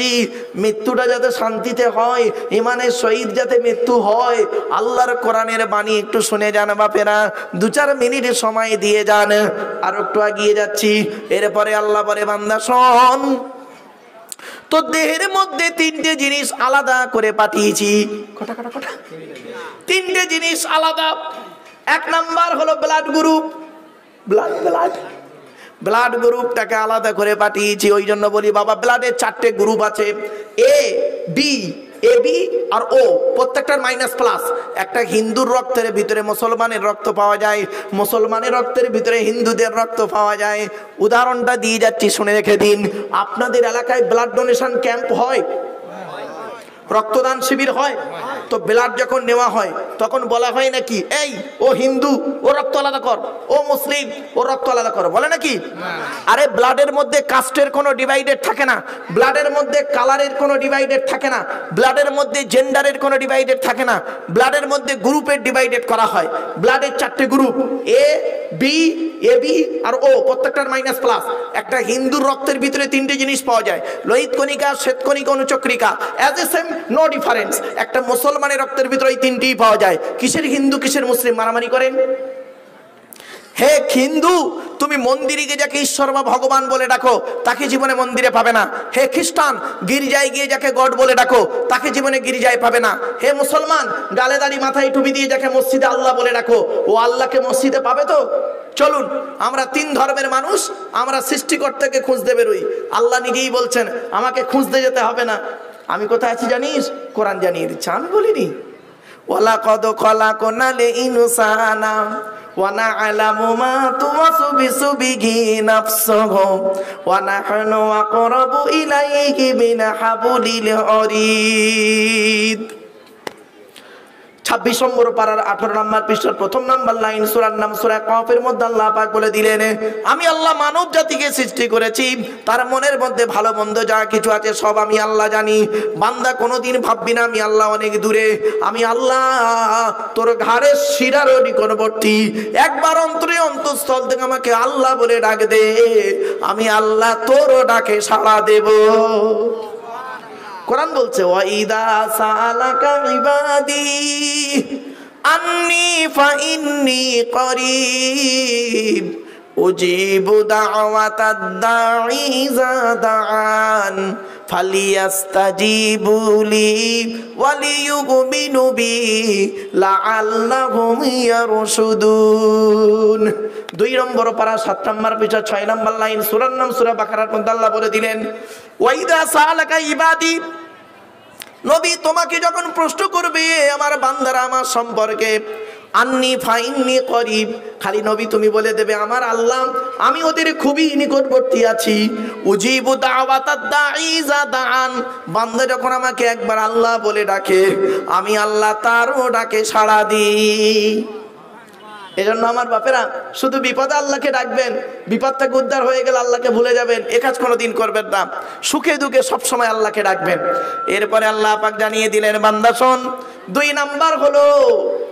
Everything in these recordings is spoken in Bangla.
যাচ্ছি, মৃত্যুটা যাতে শান্তিতে হয়, ইমানের সহিত যাতে মৃত্যু হয়, আল্লাহর কোরআনের বাণী একটু শুনে যান বাপেরা, 2-4 মিনিট সময় দিয়ে যান। আর একটু এগিয়ে যাচ্ছি। এরপরে আল্লাহ বলে, বান্দা শোন, তো দেহের মধ্যে 3টে জিনিস আলাদা করে পাঠিয়েছি। কটা 3টে জিনিস আলাদা। 1 নাম্বার হলো ব্লাড গ্রুপ, ব্লাড গ্রুপটাকে আলাদা করে পাঠিয়েছি। ওই জন্য বলি বাবা, ব্লাডের 4টে গ্রুপ আছে, এ বি, এবি আর ও, প্রত্যেকটার মাইনাস প্লাস। একটা হিন্দুর রক্তের ভিতরে মুসলমানের রক্ত পাওয়া যায়, মুসলমানের রক্তের ভিতরে হিন্দুদের রক্ত পাওয়া যায়। উদাহরণটা দিয়ে যাচ্ছি, শুনে রেখে দিন। আপনাদের এলাকায় ব্লাড ডোনেশন ক্যাম্প হয়, রক্তদান শিবির হয়, তো ব্লাড যখন নেওয়া হয় তখন বলা হয় নাকি, এই ও হিন্দু, ও রক্ত আলাদা কর, ও মুসলিম, ও রক্ত আলাদা কর, বলে নাকি? আরে ব্লাডের মধ্যে কাস্টের কোনো ডিভাইডেড থাকে না, ব্লাডের মধ্যে কালারের কোনো ডিভাইডেড থাকে না, ব্লাডের মধ্যে জেন্ডারের কোনো ডিভাইডেড থাকে না, ব্লাডের মধ্যে গ্রুপের ডিভাইডেড করা হয়। ব্লাডের 4টে গ্রুপ, এ বি, এবি আর ও, প্রত্যেকটার মাইনাস প্লাস। একটা হিন্দুর রক্তের ভিতরে 3টে জিনিস পাওয়া যায়, লোহিত কণিকা, শ্বেত কণিকা, অনুচক্রিকা, as a same no difference. একটা মুসলমানের রক্তের ভিতরে এই 3টিই পাওয়া যায়। কিসের হিন্দু কিসের মুসলিম মারামারি করেন? হে হিন্দু, তুমি মন্দিরে গিয়ে যাকে ঈশ্বর বা ভগবান বলে ডাকো, তাকে জীবনে মন্দিরে পাবে না। হে খ্রিস্টান, গির্জায় গিয়ে যাকে গড বলে ডাকো, তাকে জীবনে গির্জায় পাবে না। হে মুসলমান, গালে দাড়ি মাথায় টুপি দিয়ে যাকে মসজিদে আল্লাহ বলে ডাকো, ও আল্লাহকে মসজিদে পাবে তো? চলুন, আমরা 3 ধর্মের মানুষ, আমরা সৃষ্টিকর্তাকে খুঁজতে বেরোই। আল্লাহ নিজেই বলছেন, আমাকে খুঁজতে যেতে হবে না। আমি কোথায় আছি জানিস? কোরআন জানিয়ে দিচ্ছে, আমি বলিনি। ওয়ালাকাদ খালাকনাল ইনসানা ওয়া না'লামু মা তুওয়াসবিসু বিহি নাফসুহু ওয়া নাহনু আকরাবু ইলাইহি মিন হাবলিল ওয়ারিদ। 26 নম্বর পারার 18 নম্বর পৃষ্ঠার 1 নম্বর লাইন, সূরার নাম সূরা কফের মধ্যে আল্লাহ পাক বলে দিলেন, আমি আল্লাহ মানব জাতিকে সৃষ্টি করেছি, তার মনের মধ্যে ভালো মন্দ যা কিছু আছে সব আমি আল্লাহ জানি। বান্দা কোনোদিন ভাববি না আমি আল্লাহ অনেক দূরে, আমি আল্লাহ তোর ঘাড়ের শিরারও নিকটবর্তী। একবার অন্তরে অন্তঃস্থল থেকে আমাকে আল্লাহ বলে ডাক দে, আমি আল্লাহ তোরও ডাকে সাড়া দেব। কোরআন বলছে, ওয়াইদা সালাকা ইবাদি আন্নি ফাইন্নি করিব উজিবু দাওয়াতাদ দাঈ ইযা দাআন ফালিয়াস্তাজিবুলি ওয়ালিয়ুমিনু বি লাআল্লাহুম ইয়ারশুদুন। 2 নম্বর পারা 7 নম্বর পৃষ্ঠা 6 নম্বর লাইন, সূরার নাম সূরা বাকারার মধ্যে আল্লাহ বলে দিলেন, ওয়াইদা সালাকা ইবাদি, নবী তোমাকে যখন প্রশ্ন করবে আমার বান্দারা আমার সম্পর্কে, আন্নি ফাইন্নি করিব, খালি নবী তুমি বলে দেবে আমার আল্লাহ আমি ওদের খুবই নিকটবর্তী আছি। উজিবু দাওয়াতাদ দাঈ ইযা দাআন, বান্দা যখন আমাকে একবার আল্লাহ বলে ডাকে, আমি আল্লাহ তারও ডাকে সাড়া দিই। এজন্য আমার বাপেরা, শুধু বিপদে আল্লাহকে ডাকবেন, বিপদ থেকে উদ্ধার হয়ে গেলে আল্লাহকে ভুলে যাবেন, এ কাজ কোনোদিন করবেন না। সুখে দুঃখে সবসময় আল্লাহকে ডাকবেন। এরপরে আল্লাহ পাক জানিয়ে দিলেন, বান্দা শোন, 2 নাম্বার হলো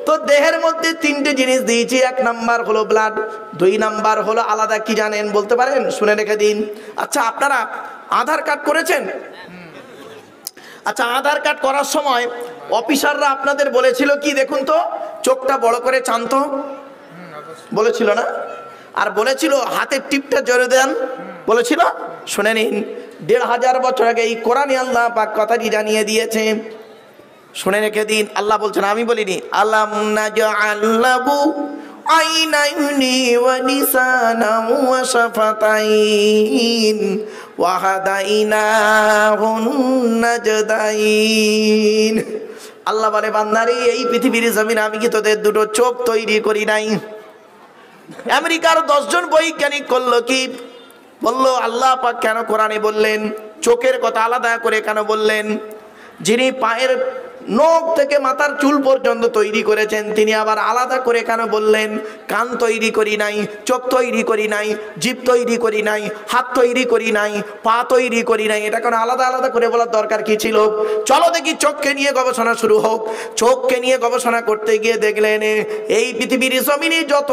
তো দেহের মধ্যে 3টে জিনিস দিয়েছি। 1 নাম্বার হলো ব্লাড, 2 নাম্বার হলো আলাদা কি জানেন? বলতে পারেন? শুনে রেখে দিন। আচ্ছা, আপনারা আধার কার্ড করেছেন? আচ্ছা, আধার কার্ড করার সময় অফিসাররা আপনাদের বলেছিল কি দেখুন তো, চোখটা বড় করে চান তো, বলেছিল না? আর বলেছিল হাতের টিপটা জোরে দেন, বলেছিল? শুনে নিন, 1500 বছর আগে এই কোরআনে আল্লাহ পাক কথাটি জানিয়ে দিয়েছে, শুনে রেখে দিন। আল্লাহ বলছেন, আমি বলিনি। আলাম নাজআল লাহু আইনাইনি ওয়া লিসানান ওয়া শাফাতাইন ওয়া হাদাইনাহুন নাজদাইন। আল্লাহ বলে, বান্দারে এই পৃথিবীর জমিনে আমি কি তোদের 2টো চোখ তৈরি করি নাই? আমেরিকার 10 জন বৈজ্ঞানিক করলো কি? বললো আল্লাহ পাক কেন কোরআনে বললেন চোখের কথা আলাদা করে কেন বললেন? যিনি পায়ের নখ থেকে মাথার চুল পর্যন্ত তৈরি করেছেন তিনি আবার আলাদা করে কেন বললেন? কান তৈরি করি নাই, চোখ তৈরি করি নাই, জিভ তৈরি করি নাই, হাত তৈরি করি নাই, পা তৈরি করি নাই, এটা কেন আলাদা আলাদা করে বলার দরকার কি ছিল? চলো দেখি চোখকে নিয়ে গবেষণা শুরু হোক। চোখকে নিয়ে গবেষণা করতে গিয়ে দেখলেন এই পৃথিবীর জমিনে যত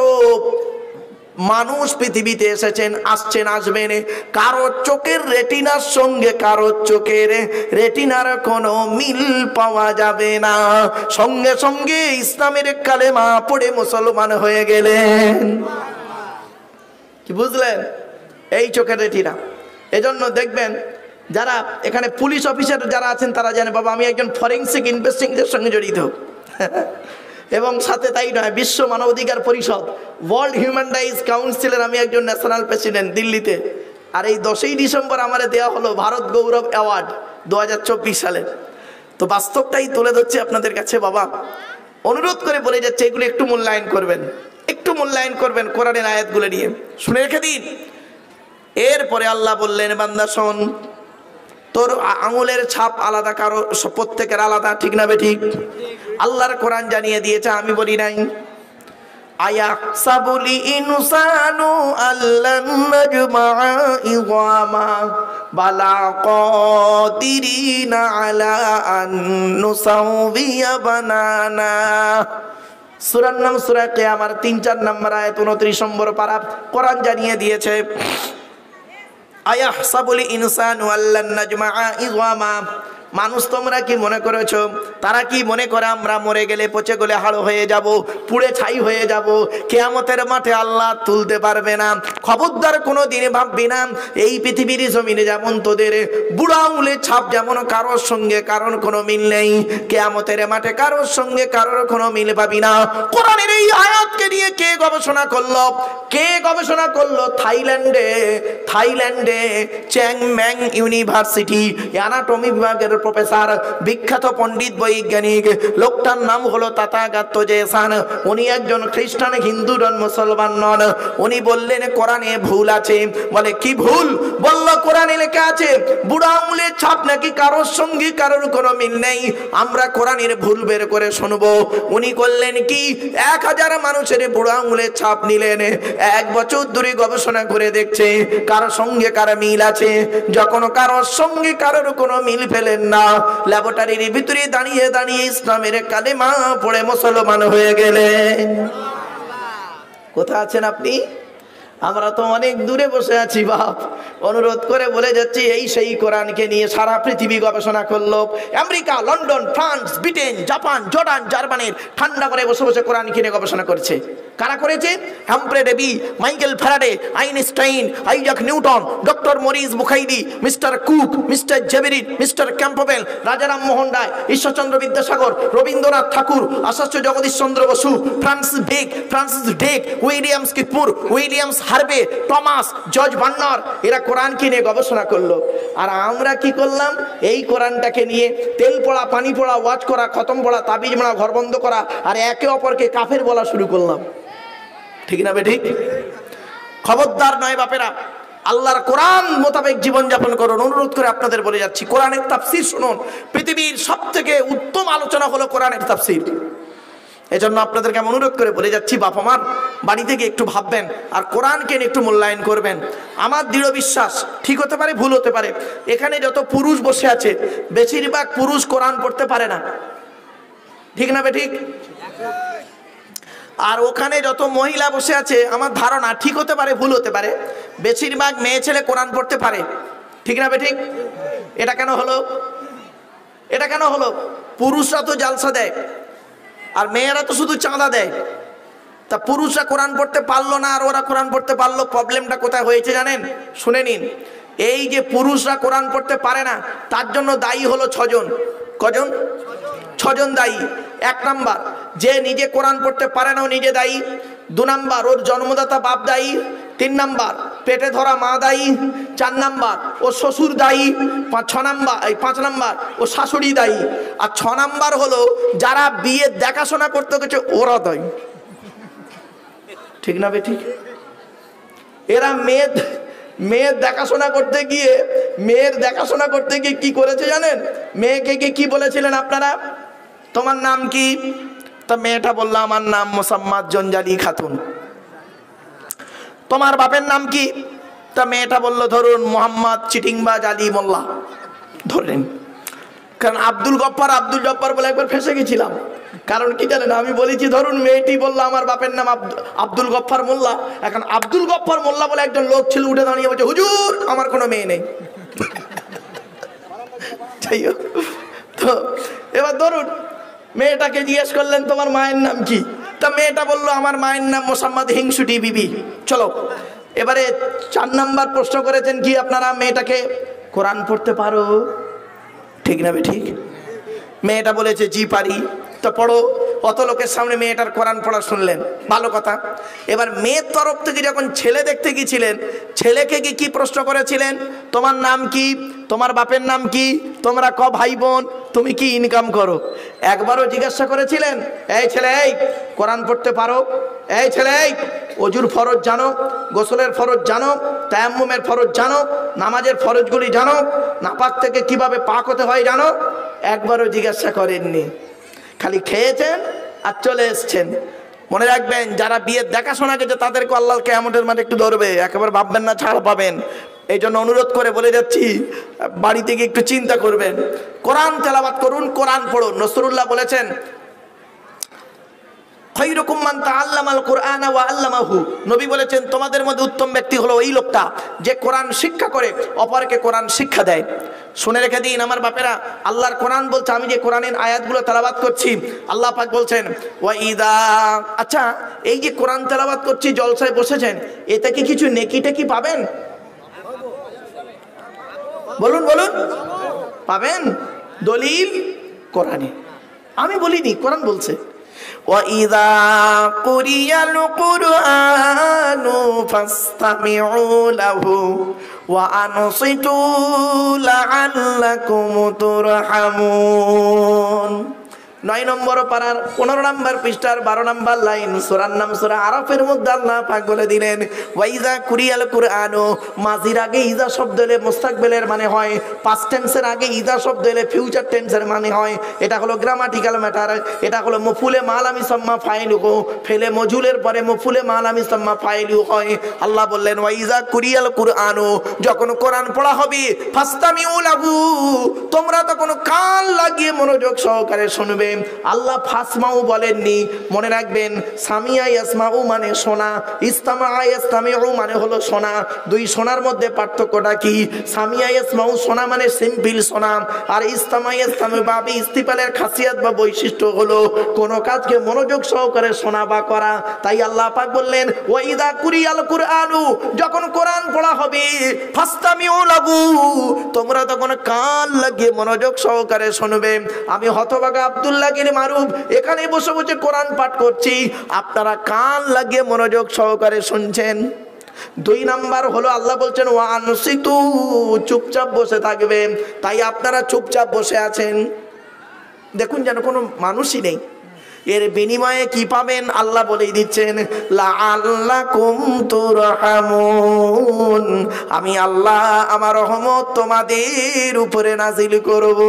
মানুষ পৃথিবীতে এসেছেন, আসছেন, আসবেন, কারো চোখের রেটিনার সঙ্গে কারো চোখের রেটিনার কোনো মিল পাওয়া যাবে না। সঙ্গে সঙ্গে ইসলামের কালেমা পড়ে মুসলমান হয়ে গেলেন। কি বুঝলেন? এই চোখের রেটিনা। এজন্য দেখবেন যারা এখানে পুলিশ অফিসার যারা আছেন তারা জানে বাবা আমি একজন ফরেন্সিক ইনভেস্টিগেশনের সঙ্গে জড়িত। এবং সাথে তাই নয়, বিশ্ব মানবাধিকার পরিষদ, ওয়ার্ল্ড হিউম্যান রাইটস কাউন্সিলের আমি একজন ন্যাশনাল প্রেসিডেন্ট দিল্লিতে। আর এই 10ই ডিসেম্বর আমারে দেওয়া হলো ভারত গৌরব অ্যাওয়ার্ড 2024 সালে। তো বাস্তবটাই তুলে ধরছে আপনাদের কাছে বাবা। অনুরোধ করে বলে যাচ্ছে এগুলো একটু মূল্যায়ন করবেন, একটু মূল্যায়ন করবেন কোরআনের আয়াতগুলো নিয়ে, শুনে রেখে দিন। এরপরে আল্লাহ বললেন বান্দা শোন, তোর আঙুলের ছাপ আলাদা, কারো প্রত্যেকের আলাদা, ঠিক না বেঠিক? আল্লাহর কোরআন জানিয়ে দিয়েছে, আমি বলি নাই। আয়াহসাবুল ইনসানু আল্লান নাজমা'a ইযামা বালা কাদিরিনা আলা আন নুসাউবিয়া বানানা। সূরার নাম সূরা কিয়ামার 3-4 নম্বর আয়াত 29 নম্বর পারা কোরআন জানিয়ে দিয়েছে আয়াহসাবুল ইনসানু আল্লান নাজমা'a ইযামা। মানুষ তোমরা কি মনে করেছো, তারা কি মনে করে আমরা মরে গেলে পচে গেলে হাড় হয়ে যাব, পুড়ে ছাই হয়ে যাব, কিয়ামতের মাঠে আল্লাহ তুলতে পারবে না? খবরদার কোনো দিনে ভাববি না এই পৃথিবীর জমিনে যেমন তোদের বুড়া আঙুলের ছাপ যেমন কারোর সঙ্গে কারোর কোনো মিল নেই, কিয়ামতের মাঠে কারোর সঙ্গে কারোর কোনো মিল পাবি না। কোরআনের এই আয়াতকে নিয়ে কে গবেষণা করলো? কে গবেষণা করলো? থাইল্যান্ডে চ্যাংম্যাং ইউনিভার্সিটি অ্যানাটমি বিভাগের প্রফেসর, বিখ্যাত পণ্ডিত বৈজ্ঞানিক, লোকটার নাম হলো তাথাগত জেসান। উনি একজন খ্রিস্টান, হিন্দু নন, মুসলমান নন। উনি বললেন কোরআনে ভুল আছে। বলে কি ভুল? বলল কোরআনে লেখা আছে বুড়া আঙুলের ছাপ নাকি কারোর সঙ্গে কারোর কোনো মিল নেই। আমরা কোরআনের ভুল বের করে শুনবো। উনি করলেন কি, 1000 মানুষের বুড়া আঙুলের ছাপ নিলেন, 1 বছর ধরে গবেষণা করে দেখছে কারোর সঙ্গে কারো মিল আছে। যখন কারোর সঙ্গে কারোর কোনো মিল পেলেন না, ল্যাবরেটরির ভিতরে দাঁড়িয়ে দাঁড়িয়ে ইসলামের কালেমা পড়ে মুসলমান হয়ে গেলেন। কোথায় আছেন আপনি? আমরা তো অনেক দূরে বসে আছি বাপ। অনুরোধ করে বলে যাচ্ছি এই সেই কোরআনকে নিয়ে সারা পৃথিবী গবেষণা করলো। America, London, France, Britain, Japan, Jordan, জার্মানির ঠান্ডা করে বসে বসে কোরআন কিনে গবেষণা করছে। কারা করেছে? Humphry Davy, Michael Faraday, Einstein, Isaac Newton, doctor Maurice বুখাইরি, মিস্টার কুক, মিস্টার জেবেরিন, mister Campbell, Rajaram Mohan Roy, Ishwarchandra Vidyasagar, Rabindranath Thakur, Acharya Jagadish Chandra Basu, Francis Drake, Williams কিপুর, Williams Harvey, Thomas, George Warner, এরা কোরআন কিনে গবেষণা করলো। আর আমরা কি করলাম? এই কোরআনটাকে নিয়ে তেল পড়া, পানি পড়া, ওয়াজ করা, খতম পড়া, তাবিজ মারা, ঘর বন্ধ করা, আর একে অপরকে কাফের বলা শুরু করলাম। ঠিক না বেঠিক? খবরদার নয় বাপেরা, আল্লাহর কোরআন মোতাবেক জীবনযাপন করুন। অনুরোধ করে আপনাদের বলে যাচ্ছি কোরআনের তাফসীর শুনুন। পৃথিবীর সবথেকে উত্তম আলোচনা হলো কোরআনের তাফসীর। এজন্য আপনাদেরকে আমি অনুরোধ করে বলে যাচ্ছি বাপ আমার, বাড়ি থেকে একটু ভাববেন আর কোরআনকে একটু মূল্যায়ন করবেন। আমার দৃঢ় বিশ্বাস, ঠিক হতে পারে, ভুল হতে পারে, এখানে যত পুরুষ বসে আছে বেশিরভাগ পুরুষ কোরআন পড়তে পারে না, ঠিক না বেঠিক? আর ওখানে যত মহিলা বসে আছে আমার ধারণা, ঠিক হতে পারে, ভুল হতে পারে, বেশিরভাগ মেয়ে ছেলে কোরআন পড়তে পারে, ঠিক না বেঠিক? এটা কেন হলো? এটা কেন হলো? পুরুষরা তো জালসা দেয় আর মেয়েরা তো শুধু চাঁদা দেয়। তা পুরুষরা কোরআন পড়তে পারলো না আর ওরা কোরআন পড়তে পারলো। প্রবলেমটা কোথায় হয়েছে জানেন? শুনে নিন। এই যে পুরুষরা কোরআন পড়তে পারে না তার জন্য দায়ী হলো 6 জন। কজন? 6 জন দায়ী। 1 নাম্বার, যে নিজে কোরআন পড়তে পারে না ও নিজে দায়ী। 2 নাম্বার, ওর জন্মদাতা বাপ দায়ী। 3 নাম্বার, পেটে ধরা মা দায়ী। 4 নাম্বার, ও শ্বশুর দায়ী। 5 নাম্বার, ও শাশুড়ি দায়ী। আর 6 নাম্বার হলো যারা বিয়ে দেখাশোনা করতে গেছে ওরা দায়ী, ঠিক না বেঠিক? এরা মেয়ের দেখাশোনা করতে গিয়ে কি করেছে জানেন? মেয়েকে কি বলেছিলেন আপনারা? তোমার নাম কি? তা মেয়েটা বললো আমার নাম মোসাম্মদ জঞ্জালি খাতুন। তোমার বাপের নাম কি? তা মেয়েটা বলল ধরুন মোহাম্মদ চিটিংবাজ আলী মোল্লা ধরেন। কারণ আব্দুল জব্বার বলে একবার ফেঁসে গেছিলাম, কারণ কি জানেন, আমি বলেছি ধরুন মেয়েটি বললো আমার বাপের নাম আব্দুল গফফার মোল্লা। এখন আব্দুল গফফার মোল্লা বলে একজন লোক ছিল, উঠে দাঁড়িয়ে বলছে হুজুর আমার কোনো মেয়ে নেই। যাই হোক, তো এবার ধরুন মেয়েটাকে জিজ্ঞেস করলেন তোমার মায়ের নাম কি, তা মেয়েটা বললো আমার মায়ের নাম মোসাম্মদ হিংসুটি বিবি। চলো এবারে 4 নাম্বার প্রশ্ন করেছেন কি আপনারা, মেয়েটাকে কোরআন পড়তে পারো? ঠিক না ঠিক? মেয়েটা বলেছে জি পারি। তো পড়ো। অত লোকের সামনে মেয়েটার কোরআন পড়া শুনলেন, ভালো কথা। এবার মেয়ের তরফ থেকে যখন ছেলে দেখতে গিয়েছিলেন, ছেলেকে কি প্রশ্ন করেছিলেন, তোমার নাম কি, তোমার বাপের নাম কি, তোমরা ক ভাই বোন, তুমি কি ইনকাম করো? একবারও জিজ্ঞাসা করেছিলেন এই ছেলে এই কোরআন পড়তে পারো? এই ছেলে এই অজুর ফরজ জানো, গোসলের ফরজ জানো, তায়াম্মুমের ফরজ জানো, নামাজের ফরজগুলি জানো, নাপাক থেকে কিভাবে পাক হতে হয় জানো? একবারও জিজ্ঞাসা করেননি। খালি খেয়েছেন আর চলে এসছেন। মনে রাখবেন যারা বিয়ের দেখাশোনা গেছে তাদেরকে আল্লাহ কিয়ামতের মাঠে একটু ধরবে, একেবারে ভাববেন না ছাড় পাবেন। এই জন্য অনুরোধ করে বলে যাচ্ছি, বাড়ি থেকে একটু চিন্তা করবেন। কোরআন তেলাওয়াত করুন, কোরআন পড়ুন। নসরুল্লাহ বলেছেন খায়রুকুম মান তাআল্লামাল কুরআনা ওয়া আল্লামাহু। নবী বলেছেন তোমাদের মধ্যে উত্তম ব্যক্তি হলো ওই লোকটা যে কোরআন শিক্ষা করে অপরকে কোরআন শিক্ষা দেয়। শুনে রেখে দিন আমার বাপেরা, আল্লাহর কোরআন বলছে, আমি যে কোরআনের আয়াতগুলো তেলাওয়াত করছি আল্লাহ পাক বলছেন ওয়া ইদা, আচ্ছা এই যে কোরআন তেলাওয়াত করছি জলসায় বসেছেন, এতে কি কিছু নেকি টেকি পাবেন? বলুন বলুন, পাবেন। দলিল কোরআনে, আমি বলিনি, কোরআন বলছে وَإِذَا قُرِئَ الْقُرْآنُ فَاسْتَمِعُوا لَهُ وَأَنصِتُوا لَعَلَّكُمْ تُرْحَمُونَ। 9 নম্বর পারার 15 নম্বর পৃষ্ঠার 12 নম্বর লাইন, সূরার নাম সূরা আরাফের মধ্যে আল্লাহ পাক বলে দিলেন ওয়াইজা কুরিয়াল কুরআনু, মাজির আগে ইজা শব্দ এলে মুস্তাকবিলের মানে হয়, পাস্ট টেন্সের আগে ইজা শব্দ এলে ফিউচার টেন্সের মানে হয়। এটা হলো গ্রামাটিক্যাল ম্যাটার। এটা হলো মফুলে মালামি সাম্মা ফাইলুহু, ফেলে মজুলের পরে মফুলে মালামি সাম্মা ফাইলু হয়। আল্লাহ বললেন ওয়াইজা কুরিয়াল কুরআনু, যখন কোরআন পড়া হবে ফাস্তামিউ লাহু, তোমরা তখন কান লাগিয়ে মনোযোগ সহকারে শুনবে। আল্লাহ ফাসমাউ বলেননি, মনে রাখবেন সামিয়া ইয়াসমাউ মানে শোনা, ইস্তামা ইয়াস্তামিউ মানে হলো শোনা। দুই শোনার মধ্যে পার্থক্যটা কি? সামিয়া ইয়াসমাউ শোনা মানে সিম্পল শোনা, আর ইস্তামা ইয়াস্তামিউ বাবে ইস্তিফালের খাসিয়াত বা বৈশিষ্ট্য হলো কোন কাজকে মনোযোগ সহকারে শোনা বা করা। তাই আল্লাহ পাক বললেন ওয়াইদা কুরিয়াল কুরআনু, যখন কোরআন পড়া হবে ফাস্তামিউ লাহু, তোমরা তখন কান লাগিয়ে মনোযোগ সহকারে শুনবে। আমি হতভাগা আব্দুল্লাহ মারুফ এখানে বসে বসে কোরআন পাঠ করছি, আপনারা কান লাগিয়ে মনোযোগ সহকারে শুনছেন। 2 নাম্বার হলো আল্লাহ বলছেন ওয়া আনসিতু, চুপচাপ বসে থাকবে। তাই আপনারা চুপচাপ বসে আছেন, দেখুন যেন কোনো মানুষই নেই। এর বিনিময়ে কি পাবেন আল্লাহ বলেই দিচ্ছেন লাআল্লাকুম তুরহামুন, আমি আল্লাহ আমার রহমত তোমাদের উপরে নাজিল করব।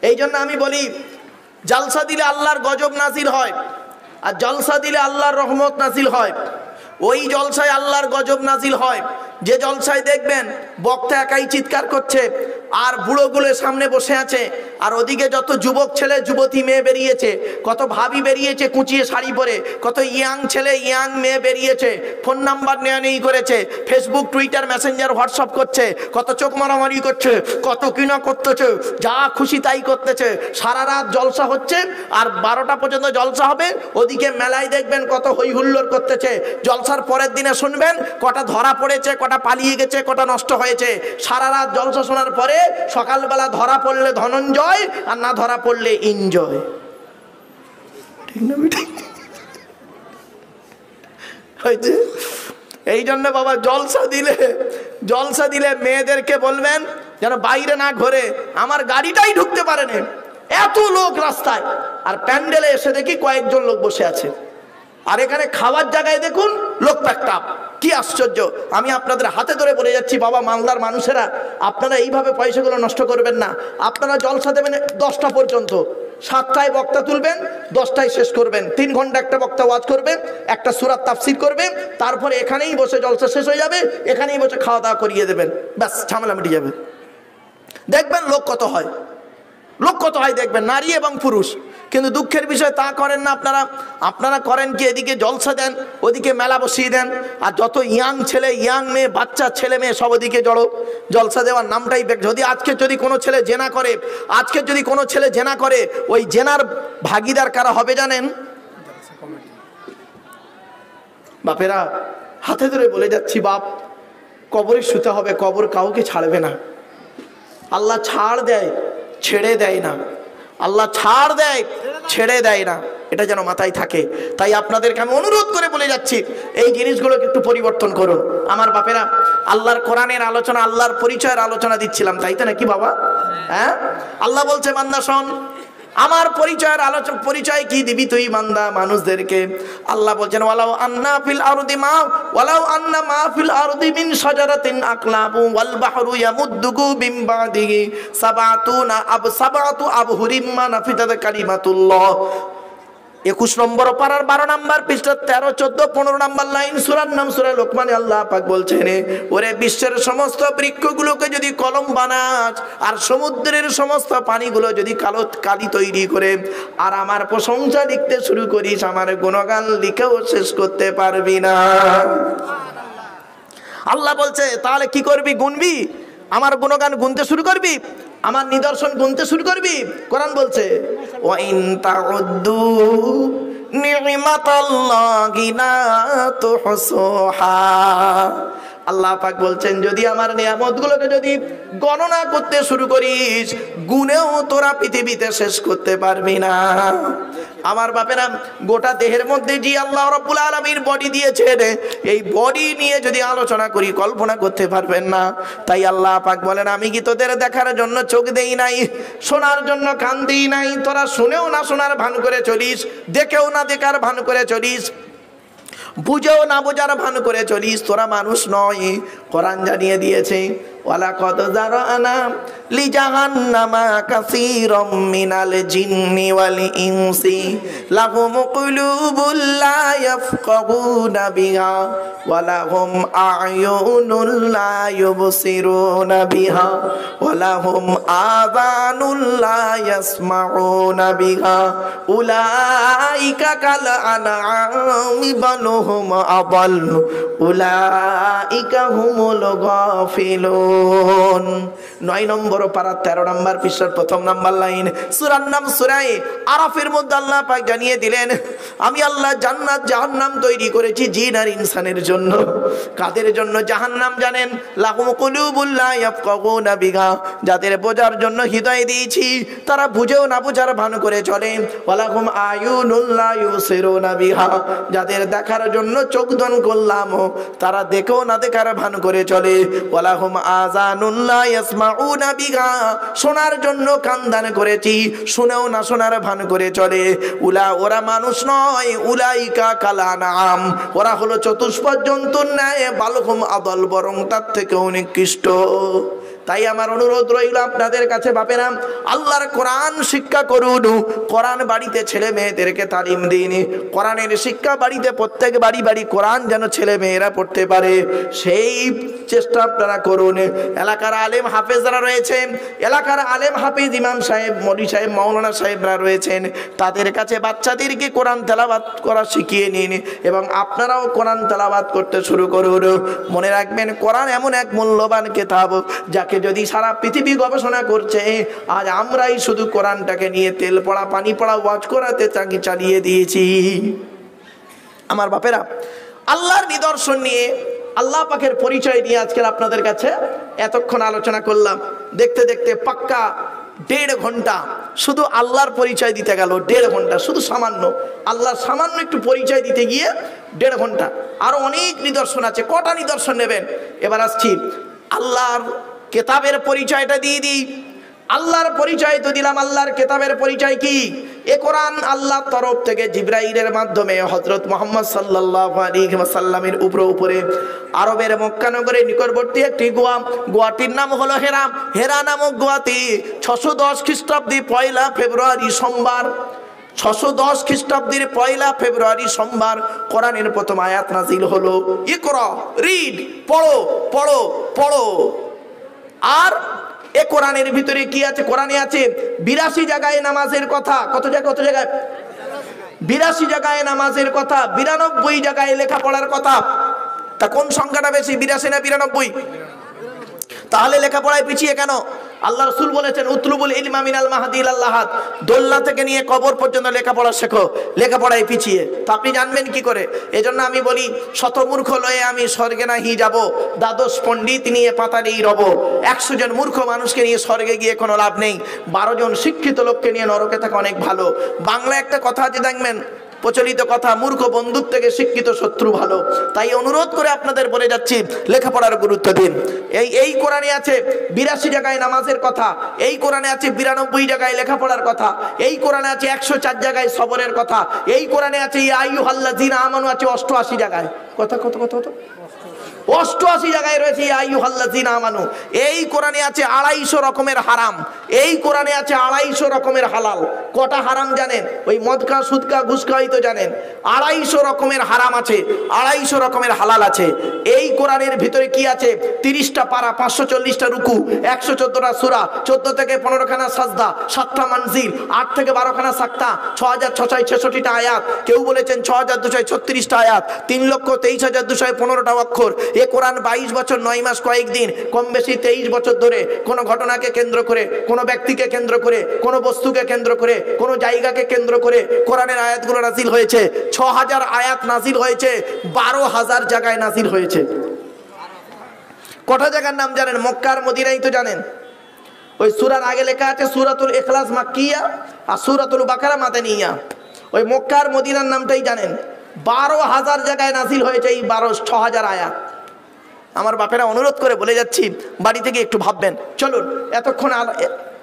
এই জন্য আমি বলি জালসা দিলে আল্লাহর গজব নাজিল হয়, আর জলসা দিলে আল্লাহর রহমত নাজিল হয়। ওই জলসায় আল্লাহর গজব নাজিল হয় যে জলসায় দেখবেন বক্তা একাই চিৎকার করছে আর বুড়োগুলো সামনে বসে আছে, আর ওদিকে যত যুবক ছেলে যুবতী মেয়ে বেরিয়েছে, কত ভাবি বেরিয়েছে কুচিয়ে শাড়ি পরে, কত ইয়াং ছেলে ইয়াং মেয়ে বেরিয়েছে, ফোন নাম্বার নেওয়া নেই করেছে, ফেসবুক টুইটার মেসেঞ্জার হোয়াটসঅ্যাপ করছে, কত চোখ মারামারি করছে, কত কিনা করতেছে, যা খুশি তাই করতেছে। সারা রাত জলসা হচ্ছে আর 12টা পর্যন্ত জলসা হবে। ওদিকে মেলায় দেখবেন কত হই হুল্লোড় করতেছে। জলসার পরের দিনে শুনবেন কটা ধরা পড়েছে, কটা পালিয়ে গেছে, কটা নষ্ট হয়েছে। সারা রাত জলসা শোনার পরে সকালবেলা ধরা পড়লে ধনঞ্জয়, আর না ধরা পড়লে এনজয়। ঠিক না? এই জন্য বাবা জলসা দিলে মেয়েদেরকে বলবেন যেন বাইরে না ঘোরে, আমার গাড়িটাই ঢুকতে পারে না, এত লোক রাস্তায়। আর প্যান্ডেলে এসে দেখি কয়েকজন লোক বসে আছে, আর এখানে খাওয়ার জায়গায় দেখুন লোক প্যাকটাপ। কি আশ্চর্য! আমি আপনাদের হাতে ধরে বলে যাচ্ছি বাবা মালদার মানুষেরা, আপনারা এইভাবে পয়সাগুলো নষ্ট করবেন না। আপনারা জলসা দেবেন 10টা পর্যন্ত, 7টায় বক্তা তুলবেন, 10টায় শেষ করবেন। 3 ঘন্টা একটা বক্তা ওয়াজ করবে, একটা সূরা তাফসীর করবে, তারপরে এখানেই বসে জলসা শেষ হয়ে যাবে, এখানেই বসে খাওয়া দাওয়া করিয়ে দেবেন, ব্যাস ঝামেলা মিটে যাবে। দেখবেন লোক কত হয়, লোক কত হয় দেখবেন, নারী এবং পুরুষ। কিন্তু দুঃখের বিষয় তা করেন না আপনারা। আপনারা করেন কি, এদিকে জলসা দেন, ওদিকে মেলা বসিয়ে দেন, আর যত ইয়াং ছেলে ইয়াং মেয়ে বাচ্চা ছেলে মেয়ে সব ওদিকে জড়ো। জলসা দেওয়ার নামটাই যদি আজকে যদি কোনো ছেলে জেনা করে, আজকে যদি কোনো ছেলে জেনা করে, ওই জেনার ভাগীদার কারা হবে জানেন? বাপেরা হাতে ধরে বলে যাচ্ছি, বাপ কবরে শুতে হবে, কবর কাউকে ছাড়বে না। আল্লাহ ছাড় দেয়, ছেড়ে দেয় না। আল্লাহ ছাড় দেয়, ছেড়ে দেয় না, এটা যেন মাথায় থাকে। তাই আপনাদেরকে আমি অনুরোধ করে বলে যাচ্ছি, এই জিনিসগুলোকে একটু পরিবর্তন করুন। আমার বাপেরা, আল্লাহর কোরআনের আলোচনা, আল্লাহর পরিচয়ের আলোচনা দিচ্ছিলাম, তাই তো নাকি বাবা? হ্যাঁ, আল্লাহ বলছে বান্দা শোন, আমার পরিচয়ের আলোচনা, পরিচয় কি দিবি তুই বান্দা মানুষদেরকে? আল্লাহ বলছেন ওয়ালাউ আন্না ফিল আরদি মা ওয়ালাউ আন্না মা ফিল আরদি মিন শাজারাতিন আকলাবু ওয়াল বাহরু ইয়ামুদ্দুহু মিন বাদিহি সাবাতু আবহুরিম মা নাফিদাত কালিমাতুল্লাহ। 21 নম্বর পারার 12 নম্বর পৃষ্ঠা 13, 14, 15 নম্বর লাইন, সূরার নাম সূরা লোকমানে আল্লাহ পাক বলছেন, ওরে বিশ্বের সমস্ত বৃক্ষগুলোকে যদি কলম বানাস, আর সমুদ্রের সমস্ত পানিগুলো যদি কালি তৈরি করে, আর আমার প্রশংসা লিখতে শুরু করিস, আমার গুণগান লিখেও শেষ করতে পারবি না। আল্লাহ বলছে তাহলে কি করবি? গুনবি? আমার গুণগান গুনতে শুরু করবি? আমার নিদর্শন গুনতে শুরু করবি? কোরআন বলছে ওয়া ইন তাউদ্দু নি'মাতাল্লাহি লা তুহসুহা। আল্লাহ পাক বলছেন যদি আমার নিয়ামতগুলোকে যদি গণনা করতে শুরু করিস, গুনেও তোরা পৃথিবীতে শেষ করতে পারবি না। আমার বাপেরা, গোটা দেহের মধ্যে যে আল্লাহ রাব্বুল আলামিন বডি দিয়েছেন, এই বডি নিয়ে যদি আলোচনা করি কল্পনা করতে পারবেন না। তাই আল্লাহ পাক বলেন আমি কি তোদের দেখার জন্য চোখ দেই নাই, শোনার জন্য কান দিই নাই? তোরা শুনেও না শোনার ভান করে চলিস, দেখেও না দেখার ভান করে চলিস, বুঝেও না বোঝার ভান করে চলিস, তোরা মানুষ নয়। কোরআন জানিয়ে দিয়েছে ওয়ালাকাদ যারানা লিজাহান্নামা কাসীরাম মিনাল জিন্নি ওয়াল ইনসি লাহুম কুলুবুল লা ইয়াফকাহুনা বিহা ওয়া লাহুম আ'য়ুনুন লা ইউবসিরুনা বিহা ওয়া লাহুম আযানুন লা ইয়াসমাউনা বিহা উলাইকা কাল আনআমি বাল হুম আদাল উলাইকা হুমুল গাফিলুন। 9 নম্বর পারা 13 নম্বর পৃষ্ঠার 1 নম্বর লাইন, সূরার নাম সূরা আরাফের মধ্যে আল্লাহ পাক জানিয়ে দিলেন আমি আল্লাহ জান্নাত জাহান্নাম তৈরি করেছি জিন আর ইনসানের জন্য। কাদের জন্য জাহান্নাম জানেন? লাহুম কুলুবুল লা ইয়াফকাহুনা বিহা, যাদের বোঝার জন্য হৃদয় দিয়েছি তারা বুঝেও না বোঝার ভান করে চলে। ওয়ালাহুম আয়ুনুল লা ইউসিরুনা বিহা, যাদের দেখার জন্য চোখ দান করলাম তারা দেখেও না দেখার ভান করে চলে। ওয়ালাহুম আযানুন লা ইয়াসমাউনা বিহা, শোনার জন্য কান দান করেছি শুনেও না শোনার ভান করে চলে। ওরা মানুষ নয়, উলাইকা কাল আনআম, ওরা হলো চতুষ্পদ জন্তুর ন্যায়, বালহুম আদাল, বরং তার থেকে অনেক নিকৃষ্ট। তাই আমার অনুরোধ রইল আপনাদের কাছে বাপেরা, আল্লাহর কোরআন শিক্ষা করুন, কোরআন বাড়িতে ছেলে মেয়েদেরকে তালিম দিন, কোরআনের শিক্ষা বাড়িতে প্রত্যেক বাড়ি বাড়ি কোরআন যেন ছেলে মেয়েরা পড়তে পারে সেই চেষ্টা আপনারা করুন। এলাকার আলেম হাফেজরা রয়েছেন, এলাকার আলেম হাফেজ ইমাম সাহেব, মৌলভী সাহেব, মাওলানা সাহেবরা রয়েছেন, তাদের কাছে বাচ্চাদেরকে কোরআন তেলাওয়াত করা শিখিয়ে নিন এবং আপনারাও কোরআন তেলাওয়াত করতে শুরু করুন। মনে রাখবেন কোরআন এমন এক মূল্যবান কিতাব যাকে যদি সারা পৃথিবী গবেষণা করছে, আজ আমরাই শুধু কোরআনটাকে নিয়ে তেল পড়া পানি পড়া ওয়াজ করাতে তাকে চালিয়ে দিয়েছি। আমার বাপেরা, আল্লাহর নিদর্শন নিয়ে, আল্লাহ পাকের পরিচয় নিয়ে আজকের আপনাদের কাছে এতক্ষণ আলোচনা করলাম। দেখতে দেখতে পাক্কা 1.5 ঘন্টা শুধু আল্লাহর পরিচয় দিতে গেল। 1.5 ঘন্টা শুধু সামান্য আল্লাহর সামান্য একটু পরিচয় দিতে গিয়ে 1.5 ঘন্টা। আরো অনেক নিদর্শন আছে, কটা নিদর্শন নেবেন? এবার আসছি আল্লাহর কেতাবের পরিচয়টা দিয়ে দিই। আল্লাহর পরিচয় তো দিলাম, আল্লাহর কেতাবের পরিচয় কি? এ কোরআন আল্লাহর তরফ থেকে জিবরাইলের মাধ্যমে হযরত মুহাম্মদ সাল্লাল্লাহু আলাইহি ওয়াসাল্লামের উপরে আরবের মক্কা নগরের নিকটবর্তী একটি গোয়াটির নাম হলো হেরা। হেরা নামক গোয়াতে 610 খ্রিস্টাব্দে 1 ফেব্রুয়ারি সোমবার, 610 খ্রিস্টাব্দের 1 ফেব্রুয়ারি সোমবার কোরআনের প্রথম আয়াত নাজিল হলো। ইকরা, রিড, পড়ো পড়ো পড়ো। আর কোরআনের ভিতরে কি আছে? কোরআনে আছে 82 জায়গায় নামাজের কথা। কত জায়গায়? 82 জায়গায় নামাজের কথা, 92 জায়গায় লেখাপড়ার কথা। তা কোন সংখ্যাটা বেশি, 82 না 92? তাহলে লেখাপড়ায় পিছিয়ে কেন? আল্লাহ রাসূল বলেছেন উতলুবুল ইলমা মিনাল মাহদি ইলাল লাহাদ, দোলনা থেকে নিয়ে কবর পর্যন্ত লেখাপড়া শেখো। লেখাপড়ায় পিছিয়ে তো আপনি জানবেন কি করে? এজন্য আমি বলি শতমূর্খ লয়ে আমি স্বর্গে নাহি যাব, দ্বাদশ পণ্ডিত নিয়ে পাতালেই রব। 100 জন মূর্খ মানুষকে নিয়ে স্বর্গে গিয়ে কোনো লাভ নেই, 12 জন শিক্ষিত লোককে নিয়ে নরকে থাকা অনেক ভালো। বাংলা একটা কথা আছে দেখবেন, প্রচলিত কথা, মূর্খ বন্ধুর থেকে শিক্ষিত শত্রু ভালো। তাই অনুরোধ করে আপনাদের বলে যাচ্ছি লেখাপড়ার গুরুত্ব দিন। এই কোরআনে আছে 82 জায়গায় নামাজের কথা, এই কোরআনে আছে 92 জায়গায় লেখাপড়ার কথা, এই কোরআনে আছে 104 জায়গায় সবরের কথা, এই কোরআনে আছে ইয়া আইয়ুহাল্লাযীনা আমানু আছে 88 জায়গায়। কত 88 জায়গায় রয়েছে ইয়া আইয়ুহাল্লাযীনা আমানু। এই কোরআনে আছে 250 রকমের হারাম, এই কোরআনে আছে 250 রকমের হালাল। কটা হারাম জানেন? ওই মদ খা, সুদ খা, ঘুষ খাই তো জানেন। 250 রকমের হারাম আছে, 250 রকমের হালাল আছে। এই কোরআনের ভিতরে কি আছে? 30টা পারা, 540টা রুকু, 114টা সূরা, 14 থেকে 15 খানা সাজদা, 7টা মানজিল, 8 থেকে 12 খানা সাক্তা, 6666টা আয়াত, কেউ বলেছেন 6236টা আয়াত, 3,23,215টা অক্ষর। এ কোরআন 22 বছর 9 মাস কয়েকদিন, কম বেশি 23 বছর ধরে কোন ঘটনাকে কেন্দ্র করে, কোন ব্যক্তিকে কেন্দ্র করে, কোন বস্তুকে কেন্দ্র করে, কোন জায়গাকে কেন্দ্র করে কোরআনের আয়াতগুলো নাজিল হয়েছে। 6000 আয়াত নাজিল হয়েছে, 12,000 জায়গায় নাজিল হয়েছে। কটা জায়গার নাম জানেন? মক্কা আর মদিনাই তো জানেন। ওই সূরার আগে লেখা আছে সূরাতুল ইখলাস মাক্কিয়া আর সূরাতুল বাকারা মাদানিয়া। ওই মক্কা আর মদিনার নামটাই জানেন। 12,000 জায়গায় নাজিল হয়েছে এই 6,000 আয়াত। আমার বাপেরা অনুরোধ করে বলে যাচ্ছি, বাড়ি থেকে একটু ভাববেন। চলুন, এতক্ষণ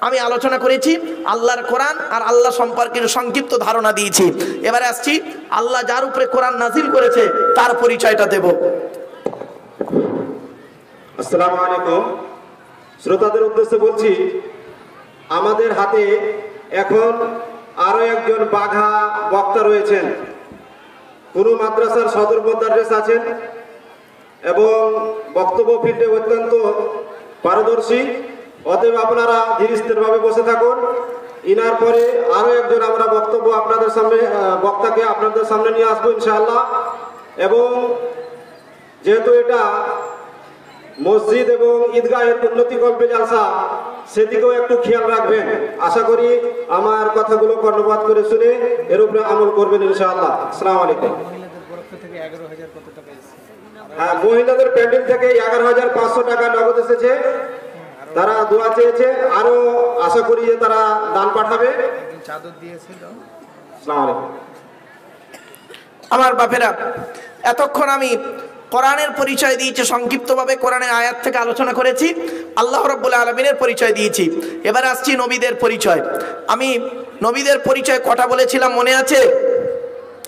আমি আলোচনা করেছি আল্লাহর কোরআন আর আল্লাহ সম্পর্কে সংক্ষিপ্ত ধারণা দিয়েছি। এবারে আসছি আল্লাহ যার উপরে কোরআন নাজিল করেছে তার পরিচয়টা দেব। আসসালামু আলাইকুম। শ্রোতাদের উদ্দেশ্যে বলছি, আমাদের হাতে এখন আরো একজন বাঘা বক্তা রয়েছেন। পুরো মাদ্রাসার সদর মুদাররিস আছেন এবং বক্তব্য ফিল্ডে অত্যন্ত পারদর্শী। অতএব আপনারা ধীরস্থিরভাবে বসে থাকুন। ইনার পরে আরো একজন আমরা বক্তাকে আপনাদের সামনে নিয়ে আসবো ইনশাআল্লাহ। এবং যেহেতু এটা মসজিদ এবং ঈদগাহের উন্নতিকল্পে জালসা, সেদিকেও একটু খেয়াল রাখবেন। আশা করি আমার কথাগুলো কর্ণপাত করে শুনে এর উপরে আমল করবেন ইনশাআল্লাহ। আসসালামু আলাইকুম। হ্যাঁ, মহিলাদের প্যান্ডেল থেকে 11,500 টাকা নগদ এসেছে। তারা দোয়া চেয়েছে, আরো আশা করি যে তারা দান পাঠাবে। আসসালামু আলাইকুম। আমার বাপেরা, এতক্ষণ আমি কোরআনের পরিচয় দিয়েছি সংক্ষিপ্তভাবে, কোরআনের আয়াত থেকে আলোচনা করেছি, আল্লাহ রাব্বুল আলামিনের পরিচয় দিয়েছি। এবার আসছি নবীদের পরিচয়। আমি নবীদের পরিচয় কটা বলেছিলাম মনে আছে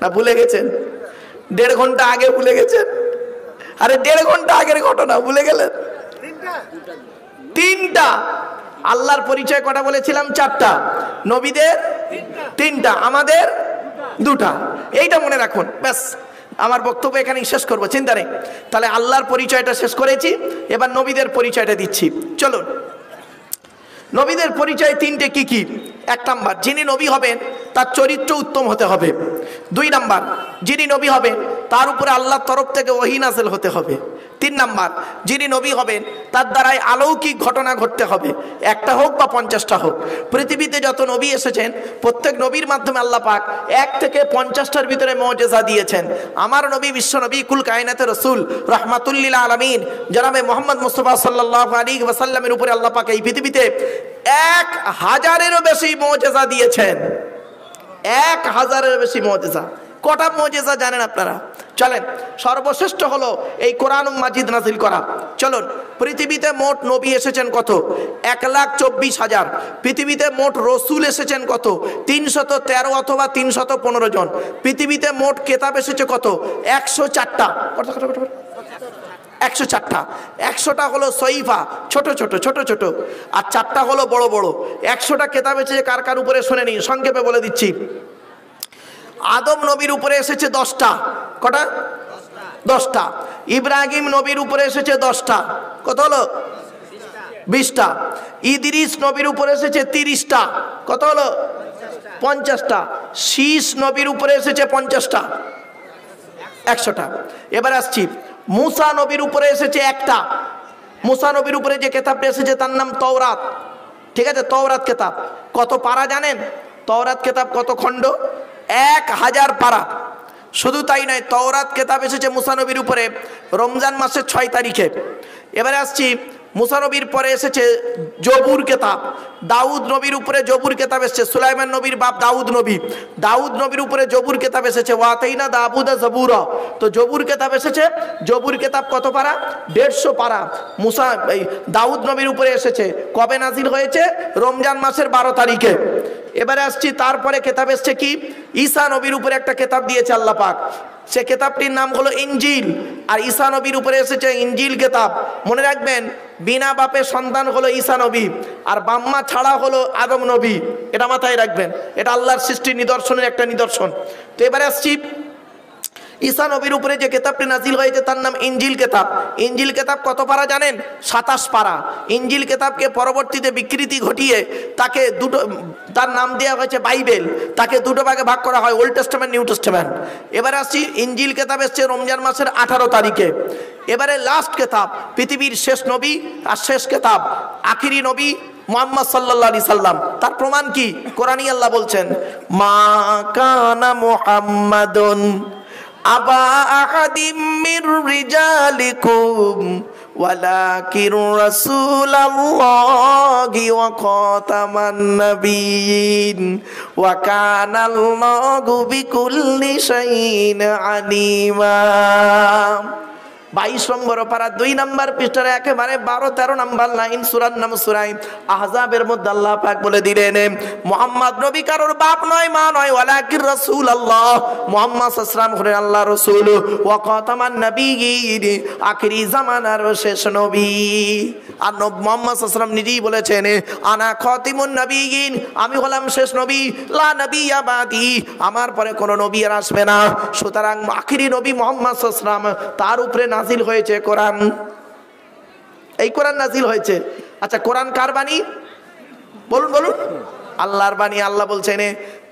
না ভুলে গেছেন? 1.5 ঘন্টা আগে ভুলে গেছেন? আরে 1.5 ঘন্টা আগের ঘটনা ভুলে গেলেন? 3টা। আল্লাহর পরিচয় কটা বলেছিলাম? 4টা। নবীদের 3টা, আমাদের 2টা। এইটা মনে রাখুন, ব্যাস। আমার বক্তব্য এখানেই শেষ করবো, চিন্তা নেই। তাহলে আল্লাহর পরিচয়টা শেষ করেছি, এবার নবীদের পরিচয়টা দিচ্ছি। চলুন, নবীদের পরিচয় 3টে। কি কি? 1 নাম্বার, যিনি নবী হবেন তার চরিত্র উত্তম হতে হবে। 2 নাম্বার, যিনি নবী হবেন তার উপরে আল্লাহর তরফ থেকে ওহী নাযিল হতে হবে। 3 নাম্বার, যিনি নবী হবেন তার দ্বারাই অলৌকিক ঘটনা ঘটতে হবে, 1টা হোক বা 50টা হোক। পৃথিবীতে যত নবী এসেছেন প্রত্যেক নবীর মাধ্যমে আল্লাহ পাক 1 থেকে 50টার ভিতরে মুজিজা দিয়েছেন। আমার নবী, বিশ্ব নবী, কুল কায়নাতের রাসূল, রাহমাতুল লিল আলামিন জনাবে মুহাম্মদ মুস্তাফা সাল্লাল্লাহু আলাইহি ওয়াসাল্লামের উপরে আল্লাহ পাক এই পৃথিবীতে 1000-এরও বেশি মুজিজা দিয়েছেন। 1000-এরও বেশি মুজিজা। কটা মুজিজা জানেন আপনারা? চলেন, সর্বশ্রেষ্ঠ হলো এই কোরআন মাজিদ নাজিল করা। চলুন, পৃথিবীতে মোট নবী এসেছেন কত? 1,24,000। পৃথিবীতে মোট রসুল এসেছেন কত? 313 অথবা 315 জন। পৃথিবীতে মোট কেতাব এসেছে কত? 104টা। 104টা। 100টা হলো সহিফা, ছোট ছোট, আর 4টা হলো বড় বড়। 100টা কেতাব এসেছে কার কার উপরে শুনে নিন, সংক্ষেপে বলে দিচ্ছি। আদম নবীর উপরে এসেছে 10টা। কটা? 10টা। ইব্রাহিম নবীর উপরে এসেছে 10টা। কত হলো? 20টা। ইদ্রিস নবীর উপরে এসেছে 30টা, কত হলো? 50টা। শীষ নবীর উপরে এসেছে 50টা, 100টা। এবার আসছি, মুসা নবীর উপরে এসেছে একটা। মুসা নবীর উপরে যে কেতাবটা এসেছে তার নাম তওরাত, ঠিক আছে? তওরাত কেতাব কত পারা জানেন? তওরাত কেতাব কত খণ্ড? 1000 পারা। শুধু তাই নয়, তওরাত কেতাব এসেছে মুসা নবীর উপরে রমজান মাসের 6 তারিখে। এবারে আসছি, মুসা নবীর পরে এসেছে জবুর কেতাব। দাউদ নবীর উপরে জবুর কেতাব এসেছে, সুলাইমান নবীর বাপ দাউদ নবী, দাউদ নবীর উপরে জবুর কেতাব এসেছে, ওয়াতাইনা দাউদা জাবুরা। তো জবুর কেতাব এসেছে, জবুর কেতাব কত পারা? 150 পারা। মুসা এই দাউদ নবীর উপরে এসেছে, কবে নাজিল হয়েছে? রমজান মাসের 12 তারিখে। এবারে আসছি, তারপরে কেতাব এসেছে কি? ঈসা নবীর উপরে একটা কেতাব দিয়েছে আল্লাহ পাক, সে কেতাবটির নাম হলো ইনজিল। আর ঈসা নবীর উপরে এসেছে ইনজিল কেতাব। মনে রাখবেন, বিনা বাপের সন্তান হলো ঈসা নবী, আর বাম্মা ছাড়া হলো আদম নবী। এটা মাথায় রাখবেন, এটা আল্লাহর সৃষ্টির নিদর্শনের একটা নিদর্শন। তো এবারে আসছি, ঈসা নবীর উপরে যে কেতাবটি নাজিল হয়েছে তার নাম ইনজিল কেতাব। ইনজিল কেতাব কত পারা জানেন? 27 পারা। ইনজিল কেতাবকে পরবর্তীতে বিকৃতি ঘটিয়ে তাকে দুটো, তার নাম দেওয়া হয়েছে বাইবেল। তাকে দুটো ভাগে ভাগ করা হয়, ওল্ড টেস্টামেন্ট, নিউ টেস্টামেন্ট। এবারে আসছি, ইনজিল কেতাব এসছে রমজান মাসের 18 তারিখে। এবারে লাস্ট কেতাব, পৃথিবীর শেষ নবী আর শেষ কেতাব, আখিরি নবী মুহাম্মদ সাল্লাল্লাহু আলাইহি সাল্লাম। তার প্রমাণ কি? কোরআনই আল্লাহ বলছেন, মা কানা মুহাম্মাদুন আবা আহাদিম মির রিজালিকুম ওয়ালাকিন রাসূলুল্লাহি ওয়া খাতামান নাবিয়্যিন ওয়া কানাল্লাহু বিকুল্লি শাইইন আলিমা। 22 নম্বর পারা 2 নম্বর পৃষ্ঠার একেবারে 12-13 নম্বর লাইন, সূরার নাম সূরা আহজাবের মধ্যে আল্লাহ পাক বলে দিলেন, মুহাম্মদ নবী কারোর বাপ নয়, মা নয়, ওয়ালাকিন রাসূলুল্লাহ, মুহাম্মদ সাল্লাল্লাহু আলাইহি ওয়াসাল্লাম হলেন আল্লাহর রাসূল, ওয়া খাতামান নাবিয়্যিন, আখিরি জামানার শেষ নবী। আর মুহাম্মদ সাল্লাল্লাহু আলাইহি ওয়াসাল্লাম নিজেই বলেছেন, আনা খাতিমুন নাবিয়্যিন, আমি হলাম শেষ নবী, লা নাবিয়্যা বাদি, আমার পরে কোনো নবী আর আসবে না। সুতরাং আখিরি নবী মুহাম্মদ সাল্লাল্লাহু আলাইহি ওয়াসাল্লাম, তার উপরে নাজিল হয়েছে কোরআন। এই কোরআন নাজিল হয়েছে। আচ্ছা, কোরআন কার বাণী? বলুন বলুন। আল্লাহর বাণী। আল্লাহ বলছেন,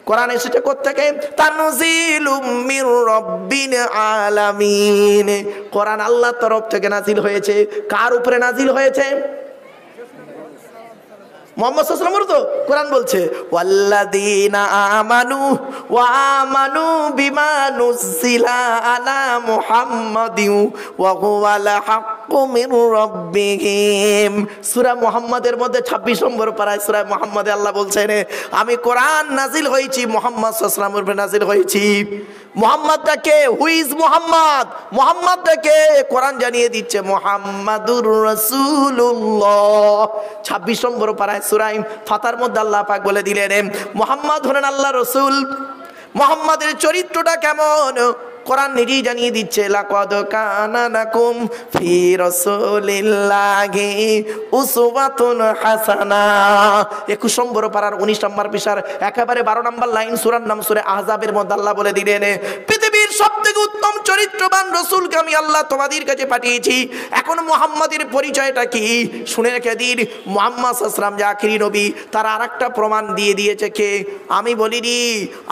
কোরআন এসেছে কোত্থেকে? তানজিলুম মির রাব্বিল আলামিন। কোরআন আল্লাহর তরফ থেকে নাজিল হয়েছে। কার উপরে নাজিল হয়েছে? মুহাম্মদ সাল্লাল্লাহু আলাইহি ওয়াসাল্লাম। তো কোরআন বলছে, ওয়াল্লাযীনা আমানু ওয়া আমানু বিমা নুজিলা আলা মুহাম্মাদিন ওয়া হুয়াল হাক্কু মির রাব্বিহিম। সূরা মুহাম্মাদের মধ্যে 26 নম্বর পারায় সূরা মুহাম্মাদে আল্লাহ বলছেন, আমি কোরআন নাজিল হয়েছি, মুহাম্মদ সাল্লাল্লাহু আলাইহি ওয়াসাল্লামের উপরে নাজিল হয়েছি। মুহাম্মদটা কে? Who is Muhammad? মুহাম্মদটা কে? কোরআন জানিয়ে দিচ্ছে, মুহাম্মাদুর রাসূলুল্লাহ। 26 নম্বর পারায় সূরা ফাতার মধ্যে আল্লাহ পাক বলে দিলেন, মুহাম্মদ হলেন আল্লাহর রাসূল। মুহাম্মাদের চরিত্রটা কেমন? কোরআন নিজেই জানিয়ে দিচ্ছে, লাকাদ কানা লাকুম ফি রাসূলিল্লাহি উসওয়াতুন হাসানা। 21 নম্বর পারার 19 নম্বর পৃষ্ঠার একেবারে 12 নম্বর লাইন, সূরার নাম সূরা আহজাবের মধ্যে আল্লাহ বলে দিলেন, পৃথিবীর সবথেকে উত্তম চরিত্রবান রাসূলকে আমি আল্লাহ তোমাদের কাছে পাঠিয়েছি। এখন মুহাম্মাদের পরিচয়টা কি শুনে রেখে দিন। মুহাম্মদ সাল্লাল্লাহু আলাইহি ওয়াসাল্লাম যে আখিরি নবী, তার আরেকটা প্রমাণ দিয়ে দিয়েছে কে? আমি বলিনি,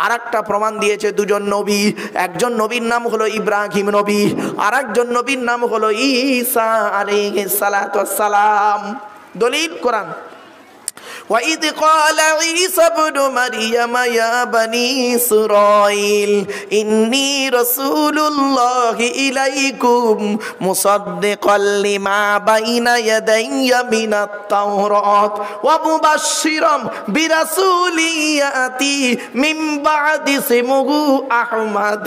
আরেকটা প্রমাণ দিয়েছে দুজন নবী। একজন নবীর নাম হলো ইব্রাহিম নবী, আর একজন নবীর নাম হলো ঈসা আলাইহিস সালাতু ওয়াস সালাম। দলিল কোরআন। وَإِذْ قَالَ عِيسَى ابْنُ مَرْيَمَ يَا بَنِي إِسْرَائِيلَ إِنِّي رَسُولُ اللَّهِ إِلَيْكُمْ مُصَدِّقًا لِمَا بَيْنَ يَدَيَّ مِنَ التَّوْرَاةِ وَمُبَشِّرًا بِرَسُولٍ يَأْتِي مِنْ بَعْدِي اسْمُهُ أَحْمَدُ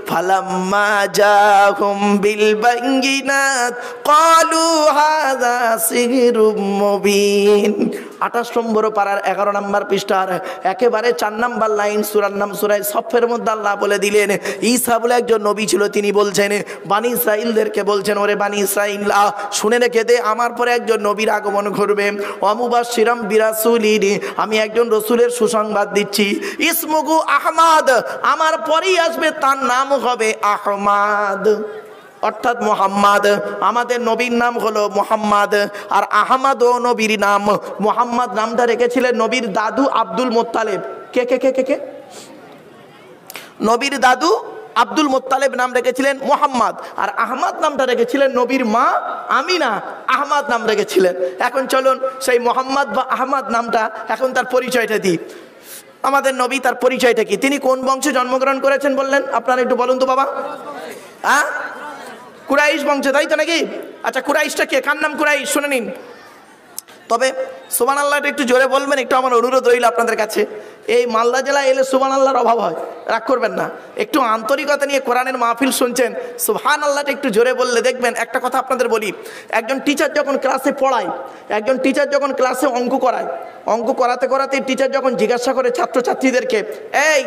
فَلَمَّا جَاءَهُمْ بِالْبَيِّنَاتِ قَالُوا هَذَا سِحْرٌ مُبِينٌ। 28 নম্বর পারার 11 নম্বর পৃষ্ঠার একেবারে 4 নম্বর লাইন, সূরার নাম সূরা সফের মধ্যে আল্লাহ বলে দিলেন, ঈসা বলে একজন নবী ছিল, তিনি বলছেন বানি ইসরাঈলদেরকে বলছেন, ওরে বানি ইসরাঈলা শুনে রেখে দে, আমার পরে একজন নবীর আগমন ঘটবে। ওয়া মুবাশশিরাম বিরাসূলিন, আমি একজন রাসূলের সুসংবাদ দিচ্ছি। ইসমুহু আহমদ, আমার পরেই আসবে, তার নাম হবে আহমদ। অর্থাৎ মোহাম্মদ। আমাদের নবীর নাম হলো মোহাম্মদ। আর আহমদও নবীর নাম। মোহাম্মদ নামটা রেখেছিলেন নবীর দাদু আব্দুল মোত্তালেব। কে কে কে কে কে? নবীর দাদু আব্দুল মোত্তালেব নাম রেখেছিলেন মোহাম্মদ। আর আহমদ নামটা রেখেছিলেন নবীর মা আমিনা, আহমদ নাম রেখেছিলেন। এখন চলুন সেই মোহাম্মদ বা আহমদ নামটা এখন তার পরিচয়টা দিই। আমাদের নবী তার পরিচয়টা কি? তিনি কোন বংশে জন্মগ্রহণ করেছেন বললেন? আপনারা একটু বলুন তো বাবা। হ্যাঁ, কুরাইশ বংশে, তাই তো নাকি? আচ্ছা, কুরাইশটা কে? কার নাম কুরাইশ? শুনে নিন। তবে সুবহানাল্লাহটা একটু জোরে বলবেন, একটু আমার অনুরোধ রইল আপনাদের কাছে। এই মালদা জেলায় এলে সুবহানাল্লাহর অভাব হয়, রাগ করবেন না। একটু আন্তরিকতা নিয়ে কোরআনের মাহফিল শুনছেন, সুবহানাল্লাহটা একটু জোরে বললে দেখবেন। একটা কথা আপনাদের বলি, একজন টিচার যখন ক্লাসে পড়ায়, একজন টিচার যখন ক্লাসে অঙ্ক করায়, অঙ্ক করাতে করাতে টিচার যখন জিজ্ঞাসা করে ছাত্রছাত্রীদেরকে, এই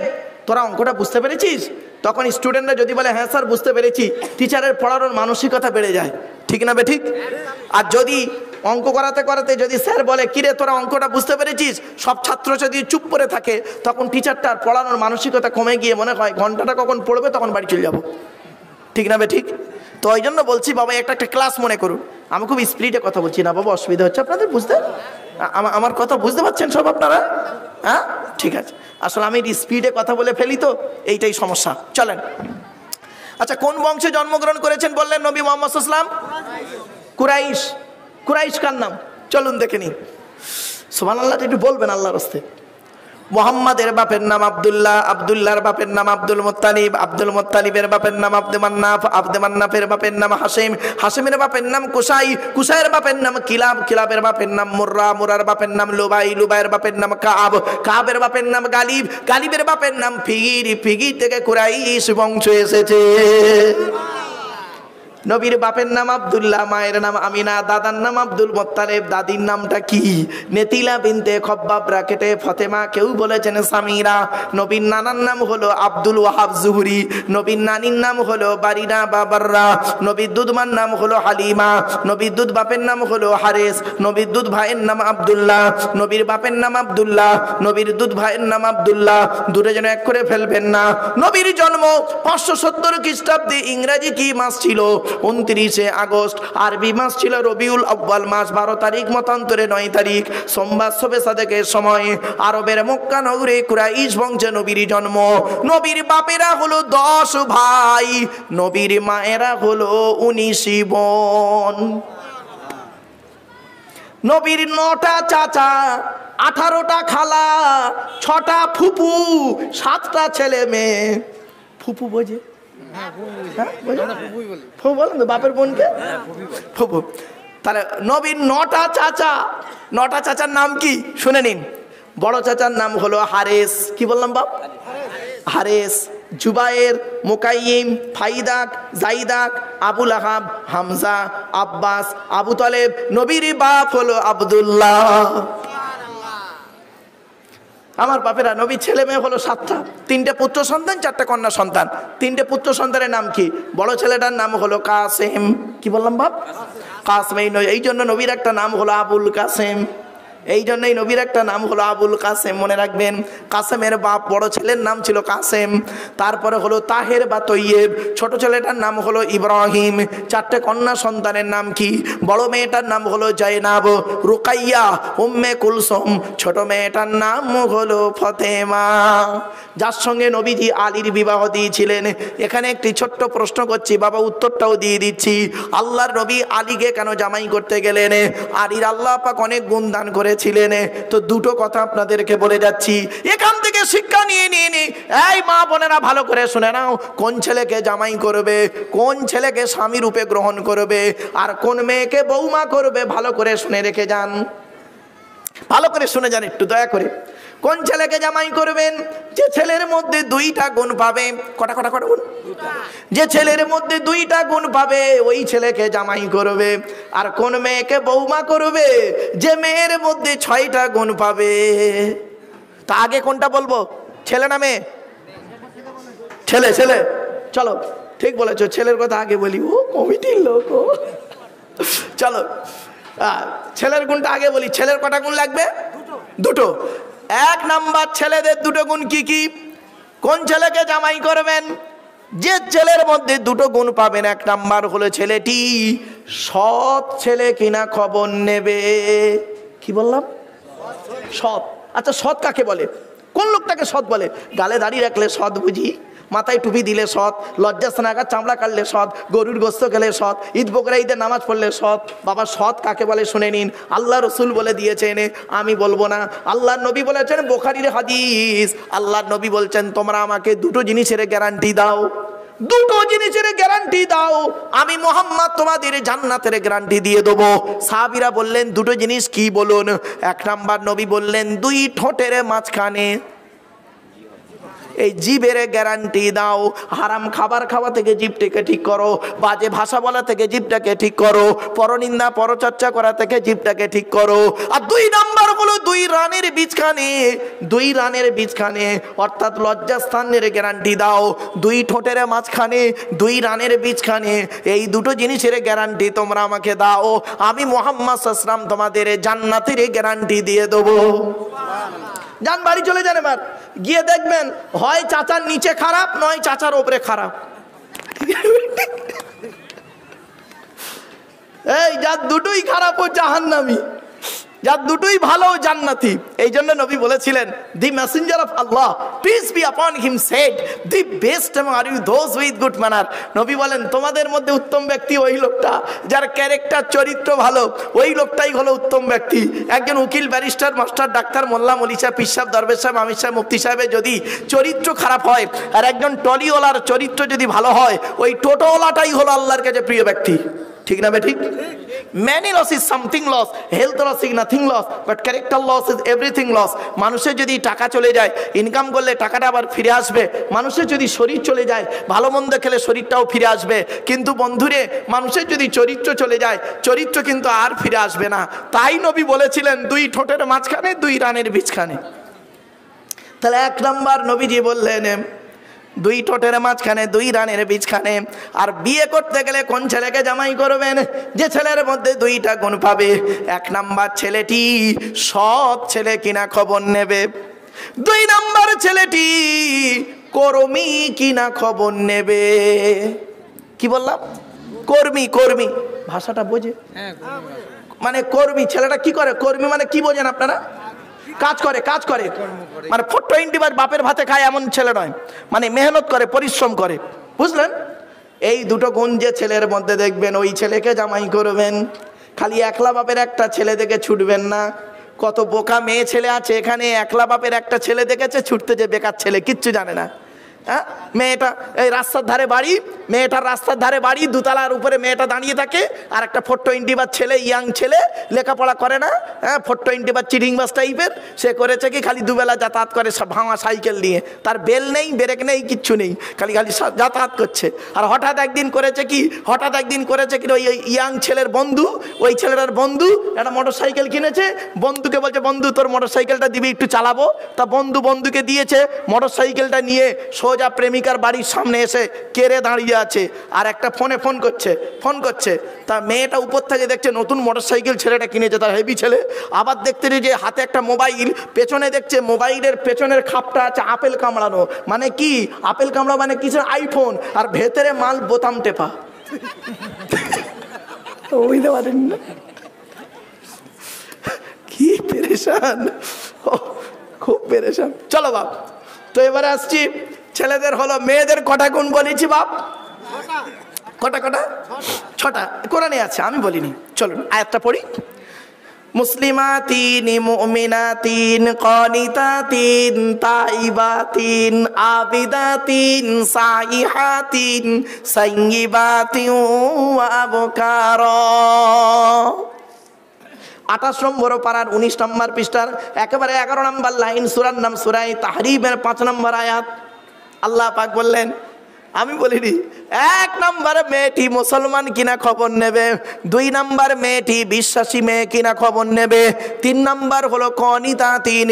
তোরা অঙ্কটা বুঝতে পেরেছিস? তখন স্টুডেন্টরা যদি বলে হ্যাঁ স্যার বুঝতে পেরেছি, টিচারের পড়ানোর মানসিকতা বেড়ে যায়, ঠিক না বে ঠিক? আর যদি অঙ্ক করাতে করাতে যদি স্যার বলে কিরে তোরা অঙ্কটা বুঝতে পেরেছিস, সব ছাত্র যদি চুপ করে থাকে, তখন টিচারটার পড়ানোর মানসিকতা কমে গিয়ে মনে হয় ঘন্টাটা কখন পড়বে, তখন বাড়ি চলে যাবো, ঠিক না বে ঠিক? তো ওই জন্য বলছি বাবা, একটা ক্লাস মনে করুন। আমি খুব স্পিডে কথা বলছি না বাবা, অসুবিধা হচ্ছে আপনাদের বুঝতে? আমার কথা বুঝতে পারছেন সব আপনারা? হ্যাঁ, ঠিক আছে। আসলে আমি স্পিডে কথা বলে ফেলি তো, এইটাই সমস্যা। চলেন। আচ্ছা, কোন বংশে জন্মগ্রহণ করেছেন বললেন নবী মুহাম্মদ সাল্লাল্লাহু আলাইহি ওয়াসাল্লাম? কুরাইশ। কুরাইশ কার নাম? চলুন দেখে নিন। সুবহানাল্লাহ একটু বলবেন আল্লাহর রাস্তে। মোহাম্মদের বাপের নাম আব্দুল্লাহ, আব্দুল্লাহর বাপের নাম আব্দুল মুত্তালিব, আব্দুল মুত্তালিবের বাপের নাম আব্দে মান্নাফ, আব্দে মান্নাফের বাপের নাম হাশিম, হাশিমের বাপের নাম কুসাই, কুসাইয়ের বাপের নাম কিলাব, কিলাবের বাপের নাম মুররা, মুরার বাপের নাম লুবাই, লুবাইয়ের বাপের নাম কাব, কাবের বাপের নাম গালিব, গালিবের বাপের নাম ফিগির, ফিগির থেকে কুরাইশ বংশ এসেছে। নবীর বাপের নাম আব্দুল্লাহ, মায়ের নাম আমিনা, দাদার নাম আব্দুল মুত্তালিব, দাদির নামটা কি? নেতিলা বিনতে খব্বাব ব্র্যাকেটে ফতেমা, কেউ বলেছেন সামিরা। নবীর নানার নাম হলো আব্দুল ওয়াহাব জুহরি, নবীর নানির নাম হলো বারিনা বাবাররা, নবীর দুধমার নাম হলো হালিমা, নবীর দুধ বাপের নাম হলো হারেস, নবীর দুধ ভাইয়ের নাম আব্দুল্লাহ, নবীর বাপের নাম আব্দুল্লাহ, নবীর দুধ ভাইয়ের নাম আব্দুল্লাহ, দূরে যেন এক করে ফেলবেন না। নবীর জন্ম 570 খ্রিস্টাব্দে। ইংরাজি কি মাস ছিল? 29শে আগস্ট। আরবি মাস ছিল রবিউল আউয়াল মাস, 12 তারিখ, মতান্তরে 9 তারিখ, সোমবার শবে সাদেকের সময় আরবের মক্কা নগরে কুরাইশ বংশে নবীর জন্ম। নবীর বাপেরা হলো 10 ভাই, নবীর মায়েরা হলো 19 বোন। নবীর 9টা চাচা, 18টা খালা, 6টা ফুপু, 7টা ছেলে মেয়ে। ফুপু বোঝে? বলেন তো বাপের বোনকে ফুপু। তাহলে নবীর 9টা চাচা, 9টা চাচার নাম কি শুনে নিন। বড় চাচার নাম হলো হারেস, কি বললাম বাপ? হারেস, জুবায়ের, মুকাইম, ফাইদাক, জাইদাক, আবুল আহাব, হামজা, আব্বাস, আবু তালেব। নবীর বাপ হলো আব্দুল্লাহ। আমার বাপেরা, নবীর ছেলে মেয়ে হলো 7টা, 3টে পুত্র সন্তান, 4টে কন্যা সন্তান। 3টে পুত্র সন্তানের নাম কি? বড় ছেলেটার নাম হলো কাসেম, কি বললাম বাপ? কাসেম। এই জন্য নবীর একটা নাম হলো আবুল কাসেম, এই জন্যই নবীর একটা নাম হলো আবুল কাসেম, মনে রাখবেন। কাসেমের বাপ, বড় ছেলের নাম ছিল কাসেম, তারপরে হলো তাহের বা তৈয়েব, ছোট ছেলেটার নাম হলো ইব্রাহিম। 4টে কন্যা সন্তানের নাম কি? বড় মেয়েটার নাম হলো জাইনাব, রুকাইয়া, উম্মে কুলসুম, ছোট মেয়েটার নাম হলো ফতেমা, যার সঙ্গে নবীজি আলীর বিবাহ দিয়েছিলেন। এখানে একটি ছোট্ট প্রশ্ন করছি বাবা, উত্তরটাও দিয়ে দিচ্ছি। আল্লাহর নবী আলীকে কেন জামাই করতে গেলেন? আলীর আল্লাহ পাক অনেক গুণ দান করেছিলেন। তো দুটো কথা আপনাদেরকে বলে যাচ্ছি, এখান থেকে শিক্ষা নিয়ে নি। এই মা বোনেরা ভালো করে শুনে নাও, কোন ছেলেকে জামাই করবে, কোন ছেলেকে স্বামী রূপে গ্রহণ করবে, আর কোন মেয়েকে বৌমা করবে, ভালো করে শুনে রেখে যান, ভালো করে শুনে যান একটু দয়া করে। কোন ছেলেকে জামাই করবেন? যে ছেলের মধ্যে 2টা গুণ পাবে। কটা কটা কটা গুণ? যে ছেলের মধ্যে 2টা গুণ পাবে, ওই ছেলেকে জামাই করবে। আর কোন মেয়েকে বৌমা করবে? যে মেয়ের মধ্যে 6টা গুণ পাবে। তা আগে কোনটা বলবো, ছেলে না মেয়ে? ছেলে, ছেলে। চলো, ঠিক বলেছো, ছেলের কথা আগে বলি। ও কমিটির লোক। চলো, ছেলের গুণটা আগে বলি। ছেলের কটা গুণ লাগবে? দুটো। 1 নাম্বার, ছেলেদের 2টো গুণ কি কি? কোন ছেলেকে জামাই করবেন? যে ছেলের মধ্যে দুটো গুণ পাবেন, এক নাম্বার হলো ছেলেটি সৎ ছেলে কিনা খবর নেবে। কি বললাম? সৎ। আচ্ছা সৎ কাকে বলে? কোন লোকটাকে সৎ বলে? গালে দাড়ি রাখলে সৎ বুঝি, মাথায় টুপি দিলে সৎ, লজ্জাস্থানাগার চামড়া কাটলে সৎ, গরুর গোস্ত খেলে সৎ, ঈদ বকরা ঈদের নামাজ পড়লে সৎ। বাবা সৎ কাকে বলে শুনে নিন। আল্লাহ রসুল বলে দিয়েছেন, আমি বলবো না। আল্লাহ নবী বলেছেন, বুখারীর হাদিস, আল্লাহ নবী বলছেন তোমরা আমাকে দুটো জিনিসের গ্যারান্টি দাও, দুটো জিনিসের গ্যারান্টি দাও, আমি মুহাম্মদ তোমাদের জান্নাতের গ্যারান্টি দিয়ে দেবো। সাহাবীরা বললেন দুটো জিনিস কি বলুন? এক নাম্বার নবী বললেন দুই ঠোঁটের মাঝখানে এই জিভের গ্যারান্টি দাও। হারাম খাবার খাওয়া থেকে জিভটাকে ঠিক করো, বাজে ভাষা বলা থেকে জিভটাকে ঠিক করো, পরনিন্দা পরচর্চা করা থেকে জিভটাকে ঠিক করো। আর দুই নাম্বার হলো দুই রানের বীজখানে, দুই রানের বীজখানে অর্থাৎ লজ্জাস্থানের গ্যারান্টি দাও। দুই ঠোঁটের মাঝখানে দুই রানের বীজখানে এই দুটো জিনিসের গ্যারান্টি তোমরা আমাকে দাও, আমি মুহাম্মদ সাল্লাল্লাহু আলাইহি ওয়াসাল্লাম তোমাদের জান্নাতের গ্যারান্টি দিয়ে দেবো। যান বাড়ি চলে যান, এবার গিয়ে দেখবেন হয় চাচার নিচে খারাপ, নয় চাচার ওপরে খারাপ। এই যার দুটোই খারাপ ও জাহান্নামী, যার দুটোই ভালো ও জান্নাতি। এই জন্য নবী বলেছিলেন, the messenger of Allah peace be upon him said, the best are you those with good manner. নবী বলেন তোমাদের মধ্যে উত্তম ব্যক্তি ওই লোকটা যার ক্যারেক্টার চরিত্র ভালো, ওই লোকটাই হলো উত্তম ব্যক্তি। একজন উকিল, ব্যারিস্টার, মাস্টার, ডাক্তার, মোল্লা, মলিশা, পীর সাহেব, দরবেশ সাহেব, আমির সাহেব, মুফতি সাহেবের যদি চরিত্র খারাপ হয়, আর একজন টলিওয়ালার চরিত্র যদি ভালো হয়, ওই টোটোওয়ালাটাই হলো আল্লাহর কাছে প্রিয় ব্যক্তি। ঠিক না ঠিক? Many loss is something loss, health loss is nothing loss, but character loss is everything loss. মানুষের যদি টাকা চলে যায়, ইনকাম করলে টাকাটা আবার ফিরে আসবে। মানুষের যদি শরীর চলে যায়, ভালো মন্দ খেলে শরীরটাও ফিরে আসবে। কিন্তু বন্ধুরে, মানুষের যদি চরিত্র চলে যায়, চরিত্র কিন্তু আর ফিরে আসবে না। তাই নবী বলেছিলেন দুই ঠোঁটের মাঝখানে দুই রানের বীজখানে। তাহলে এক নাম্বার নবীজি বললেন দুই ঠোঁটের মাঝখানে দুই রানের বীজখানে। আর বিয়ে করতে গেলে কোন ছেলেকে জামাই করবেন? যে ছেলের মধ্যে দুইটা গুণ পাবে। এক নাম্বার ছেলেটি সৎ ছেলে কিনা খবর নেবে, দুই নাম্বার ছেলেটি কর্মী কিনা খবর নেবে। কি বললাম? কর্মী, কর্মী ভাষাটা বোঝে? মানে কর্মী ছেলেটা কি করে? কর্মী মানে কি বোঝেন আপনারা? কাজ করে, কাজ করে, মানে 420 বার বাপের ভাতে খায় এমন ছেলে নয়, মানে মেহনত করে, পরিশ্রম করে। বুঝলেন? এই দুটো গুণ যে ছেলের মধ্যে দেখবেন, ওই ছেলেকে জামাই করবেন। খালি একলা বাপের একটা ছেলে দেখে ছুটবেন না। কত বোকা মেয়ে ছেলে আছে এখানে, একলা বাপের একটা ছেলে দেখেছে ছুটতে, যে বেকার ছেলে, কিচ্ছু জানে না। হ্যাঁ, মেয়েটা এই রাস্তার ধারে বাড়ি, মেয়েটার রাস্তার ধারে বাড়ি, দুতলার উপরে মেয়েটা দাঁড়িয়ে থাকে, আর একটা 420 বার ছেলে, ইয়াং ছেলে, লেখাপড়া করে না, হ্যাঁ 420 বার চিটিং বাস টাইপের। সে করেছে কি, খালি দুবেলা যাতায়াত করে ভাঙা সাইকেল নিয়ে, তার বেল নেই, ব্রেক নেই, কিচ্ছু নেই, খালি খালি যাতায়াত করছে। আর হঠাৎ একদিন করেছে কি, ওই ইয়াং ছেলের বন্ধু, ওই ছেলেটার বন্ধু একটা মোটর সাইকেল কিনেছে। বন্ধুকে বলছে, বন্ধু তোর মোটর সাইকেলটা দিবি, একটু চালাবো। তা বন্ধু বন্ধুকে দিয়েছে। মোটর সাইকেলটা নিয়ে সোজা প্রেমিকার বাড়ির সামনে এসে কেড়ে দাঁড়িয়ে আছে, আর একটা ফোনে ফোন করছে। তা মেয়েটা উপর থেকে দেখছে নতুন মোটর সাইকেল ছেলেটা কিনেছে, তার হেভি ছেলে। আবার দেখতে যে হাতে একটা মোবাইল, পেছনে দেখছে মোবাইলের পেছনের খাপটা আছে আপেল কামড়ানো। মানে কি আপেল কামড়া? মানে কিছু আইফোন, আর ভেতরে মাল বোতাম টেপা। বুঝতে পারেন না কি পেরেশান, খুব পেরেশান। চলো বাপ, তো এবারে আসছি ছেলেদের হলো। মেয়েদের কটা গুণ বলেছি বাপ? কটা? 6টা। কোরআনে আছে, আমি বলিনি। চলুন আয়াতটা পড়ি। মুসলিমাতিন, মুমিনাতিন, কানিতাতিন, তাইবাতিন, আবিদাতিন, সাইহাতিন, সাইয়্যিবাতিন ওয়া আবকারা। 28 নম্বর পারার 19 নম্বর পৃষ্ঠার একেবারে 11 নম্বর লাইন, সূরার নাম সূরা তাহরিমের 5 নম্বর আয়াত। আল্লাহ পাক বললেন, আমি বলিনি। 1 নম্বর মেয়েটি মুসলমান কিনা খবর নেবে, 2 নম্বর মেয়েটি বিশ্বাসী মেয়ে কিনা খবর নেবে, 3 নম্বর হলো কনিতাতিন,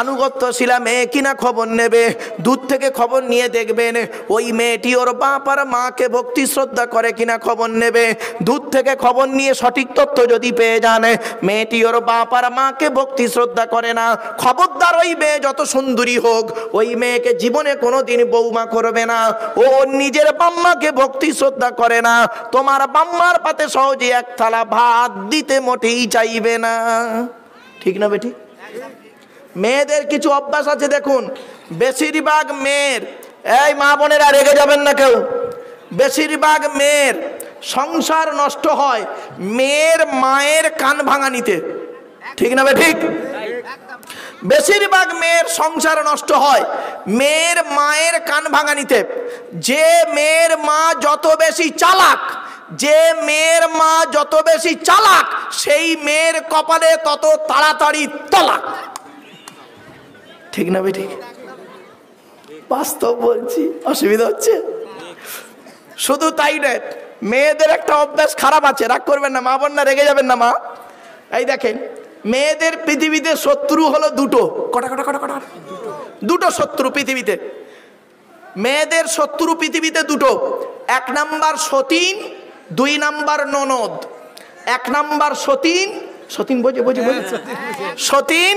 আনুগত্যশীলা মেয়ে কিনা খবর নেবে। দূর থেকে খবর নিয়ে দেখবেন ওই মেয়েটি ওর বাপ আর মাকে ভক্তি শ্রদ্ধা করে কিনা খবর নেবে। দূর থেকে খবর নিয়ে সঠিক তথ্য যদি পেয়ে যান মেয়েটি ওর বাপ আর মাকে ভক্তি শ্রদ্ধা করে না, খবরদার ওই মেয়ে যত সুন্দরী হোক, ওই মেয়েকে জীবনে কোনোদিন বৌমা করবে না। ওই নিজের বাম্মাকে ভক্তি শ্রদ্ধা করে না, তোমার বাম্মার পাতে সহজে এক থালা ভাত দিতে মোটেই চাইবে না। ঠিক না বেটি? মেয়েদের কিছু অভ্যাস আছে দেখুন, বেশিরভাগ মেয়ের, এই মা বোনেরা রেগে যাবেন না কেউ, বেশিরভাগ মেয়ের সংসার নষ্ট হয় মেয়ের মায়ের কান ভাঙানিতে। ঠিক না ঠিক? বেশিরভাগ মেয়ের সংসার নষ্ট হয় মেয়ের মায়ের কান ভাঙানিতে। যে মেয়ের মা যত বেশি চালাক, যে মেয়ের মা যত বেশি চালাক, সেই মেয়ের কপালে তত তাড়াতাড়ি তলাক। ঠিক না ঠিক? বাস্তব বলছি, অসুবিধা হচ্ছে? শুধু তাই নয়, মেয়েদের একটা অভ্যাস খারাপ আছে, রাগ করবেন না মা বোন, না রেগে যাবেন না মা। এই দেখেন, মেয়েদের পৃথিবীতে শত্রু হলো দুটো। কটা কটা কটা কটা? দুটো শত্রু পৃথিবীতে। মেয়েদের শত্রু পৃথিবীতে দুটো, এক নাম্বার সতীন, দুই নাম্বার ননদ। এক নাম্বার সতীন, সতীন বোঝে বোঝে বোঝে, সতীন,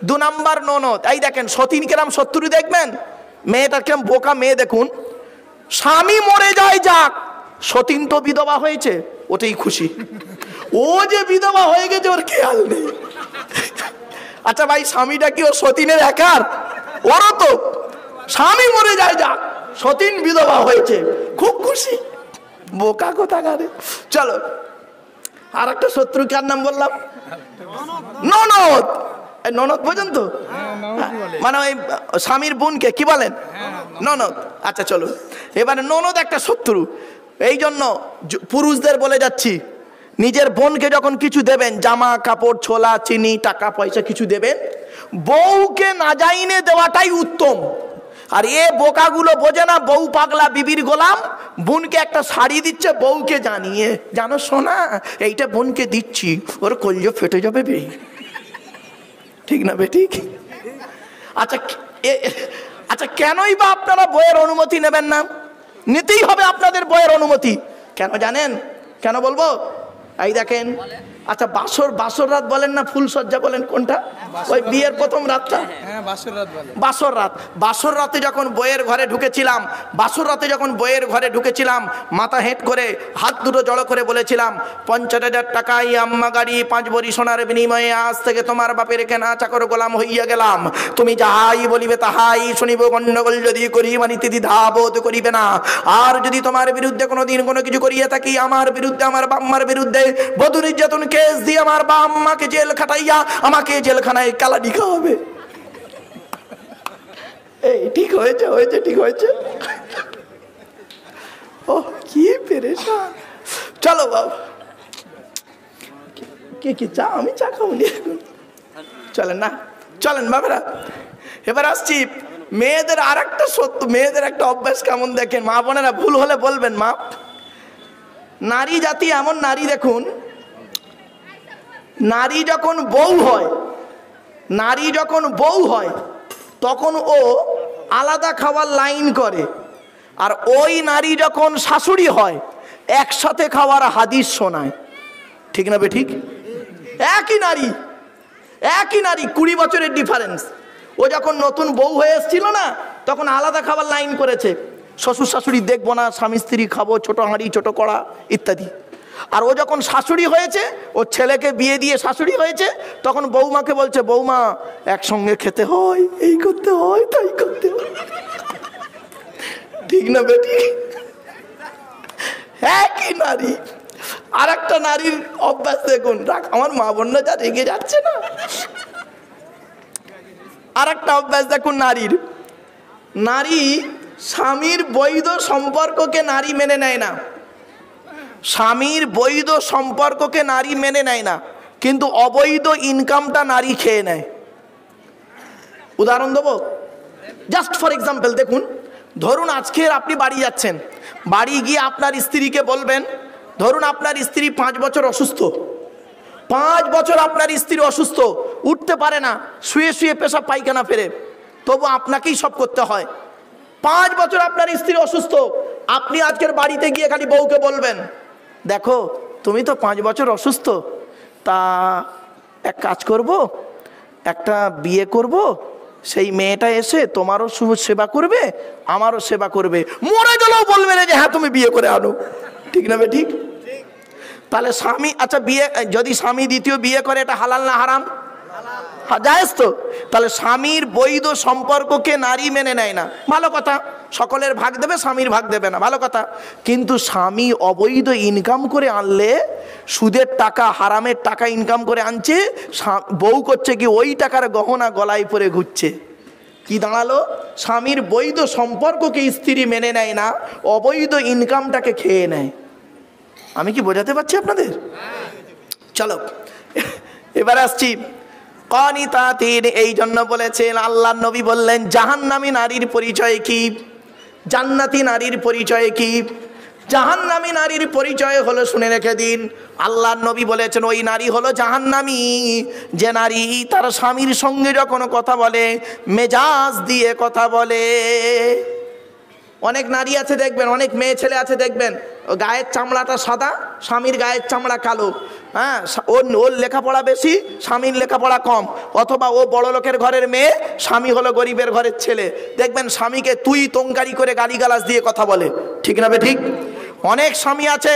দু নাম্বার ননদ। এই দেখেন সতীন কিরম শত্রু দেখবেন, মেয়েটা কিরম বোকা মেয়ে দেখুন। স্বামী মরে যায় যাক, সতীন তো বিধবা হয়েছে, ওটাই খুশি। ও যে বিধবা হয়ে গেছে ওর খেয়াল নেই। আচ্ছা ভাই, স্বামীটা কি ও সতীনের একার? ওরও তো। স্বামী মরে যায় যাক, সতীন বিধবা হয়েছে, খুব খুশি, বোকা কোথাকারে। চলো, আর একটা শত্রু কার নাম বললাম? ননদ। ননদ পর্যন্ত, মানে ওই স্বামীর বোনকে কি বলেন? ননদ। আচ্ছা চলো, এবারে ননদ একটা শত্রু। এই জন্য পুরুষদের বলে যাচ্ছি, নিজের বোনকে যখন কিছু দেবেন, জামা কাপড়, ছোলা, চিনি, টাকা পয়সা কিছু দেবেন, বউকে না জাইনে দেওয়াটাই উত্তম। আর এ বোকাগুলো বোঝে না, বউ পাগলা বিবির গোলাম। বোনকে একটা শাড়ি দিচ্ছে বউকে জানিয়ে, জানো শোনা এইটা বোনকে দিচ্ছি, ওর কলজে ফেটে যাবে বে। ঠিক না বে ঠিক? আচ্ছা আচ্ছা, কেনই বা আপনারা বইয়ের অনুমতি নেবেন না? নিতেই হবে আপনাদের বইয়ের অনুমতি। কেন জানেন? কেন বলবো? এই দেখেন, আচ্ছা বাসর রাত বলেন না ফুলসজ্জা বলেন, কোনটা? ওই বিয়ের প্রথম রাতটা বাসর রাতে যখন বইয়ের ঘরে ঢুকেছিলাম, মাথা হেঁট করে হাত দুটো জড়ো করে বলেছিলাম, 50,000 টাকায় আম্মা গাড়ি, 5 ভরি সোনার বিনিময়ে আজ থেকে তোমার বাপের কেনা চাকর গোলাম হইয়া গেলাম। তুমি যাহাই বলিবে তাহাই শুনিব, গণ্ডগোল যদি করি মানিতে দ্বিধাবোধ করিবে না। আর যদি তোমার বিরুদ্ধে কোনোদিন কোনো কিছু করিয়া থাকি, আমার বিরুদ্ধে, আমার বাম্মার বিরুদ্ধে বধূ নির্যাতন কেস দিয়ে আমার বাম্মাকে জেল খাটাইয়া আমাকে জেলখানায় কালানি খাওয়াবে। এই ঠিক হয়েছে, হয়েছে, ঠিক হয়েছে। ও কি পেরেশান। চলো বাবা, কি চা? আমি চা খাবনি এখন। চলেন না, চলেন বাবারা। এবার আসছি মেয়েদের আর একটা সত্য, মেয়েদের একটা অভ্যাস কেমন দেখেন। মা বোনেরা ভুল হলে বলবেন মা। নারী জাতি এমন নারী দেখুন, নারী যখন বউ হয় তখন ও আলাদা খাওয়ার লাইন করে। আর ওই নারী যখন শাশুড়ি হয় একসাথে খাওয়ার হাদিস শোনায়। ঠিক না বে ঠিক? একই নারী 20 বছরের ডিফারেন্স। ও যখন নতুন বউ হয়ে এসেছিল না, তখন আলাদা খাবার লাইন করেছে। শ্বশুর শাশুড়ি দেখবো না, স্বামী স্ত্রী খাবো, ছোট হাঁড়ি ছোট কড়া ইত্যাদি। আর ও যখন শাশুড়ি হয়েছে, ওর ছেলেকে বিয়ে দিয়ে শাশুড়ি হয়েছে, তখন বৌমাকে বলছে, বৌমা একসঙ্গে খেতে হয়, এই করতে হয়, তাই করতে হয়। ঠিক না বেটি? একই নারী। আর একটা নারীর অভ্যাস দেখুন, আমার মা বোনরা যা রেগে যাচ্ছে না। আর একটা অভ্যাস দেখুন নারী স্বামীর বৈধ সম্পর্ককে নারী মেনে নেয় না। স্বামীর বৈধ সম্পর্ককে নারী মেনে নেয় না, কিন্তু অবৈধ ইনকামটা নারী খেয়ে নেয়। উদাহরণ দেবো, জাস্ট ফর এক্সাম্পল দেখুন, ধরুন আজকে আপনি বাড়ি যাচ্ছেন, বাড়ি গিয়ে আপনার স্ত্রীকে বলবেন, ধরুন আপনার স্ত্রী 5 বছর অসুস্থ, 5 বছর আপনার স্ত্রী অসুস্থ, উঠতে পারে না, শুয়ে শুয়ে পেশাব পায়খানা ফেরে, তবু আপনাকেই সব করতে হয়। 5 বছর আপনার স্ত্রী অসুস্থ, আপনি আজকের বাড়িতে গিয়ে খালি বউকে বলবেন, দেখো তুমি তো 5 বছর অসুস্থ, তা এক কাজ করব, একটা বিয়ে করব, সেই মেয়েটা এসে তোমারও সেবা করবে, আমারও সেবা করবে, মরে গেলেও বলবে না যে হ্যাঁ তুমি বিয়ে করে আনো। ঠিক না বে ঠিক? তাহলে স্বামী, আচ্ছা বিয়ে যদি স্বামী দ্বিতীয় বিয়ে করে, এটা হালাল না হারাম? জায়েজ তো। তাহলে স্বামীর বৈধ সম্পর্ককে নারী মেনে নেয় না, ভালো কথা, সকলের ভাগ দেবে, স্বামীর ভাগ দেবে না, ভালো কথা। কিন্তু স্বামী অবৈধ ইনকাম করে আনলে, সুদের টাকা হারামের টাকা ইনকাম করে আনছে, বউ করছে কি ওই টাকার গহনা গলায় পরে ঘুরছে। কি দাঁড়ালো? স্বামীর বৈধ সম্পর্ককে স্ত্রী মেনে নেয় না, অবৈধ ইনকামটাকে খেয়ে নেয়। আমি কি বোঝাতে পারছি আপনাদের? চলো এবার আসছি কানিতাতিন। এই জন্য বলেছেন, আল্লাহর নবী বললেন জাহান্নামী নারীর পরিচয় কি, জান্নাতি নারীর পরিচয় কি। জাহান্নামী নারীর পরিচয় হলো, শুনে রেখে দিন, আল্লাহর নবী বলেছেন ওই নারী হলো জাহান্নামী যে নারী তার স্বামীর সঙ্গে যখন কথা বলে মেজাজ দিয়ে কথা বলে। অনেক নারী আছে দেখবেন, অনেক মেয়ে ছেলে আছে দেখবেন, গায়ের চামড়াটা সাদা, স্বামীর গায়ের চামড়া কালো। হ্যাঁ, ওর লেখাপড়া বেশি, স্বামীর লেখাপড়া কম, অথবা ও বড় লোকের ঘরের মেয়ে, স্বামী হলো গরিবের ঘরের ছেলে। দেখবেন স্বামীকে তুই তোঙ্কারি করে গালিগালাজ দিয়ে কথা বলে। ঠিক না বে ঠিক? অনেক স্বামী আছে,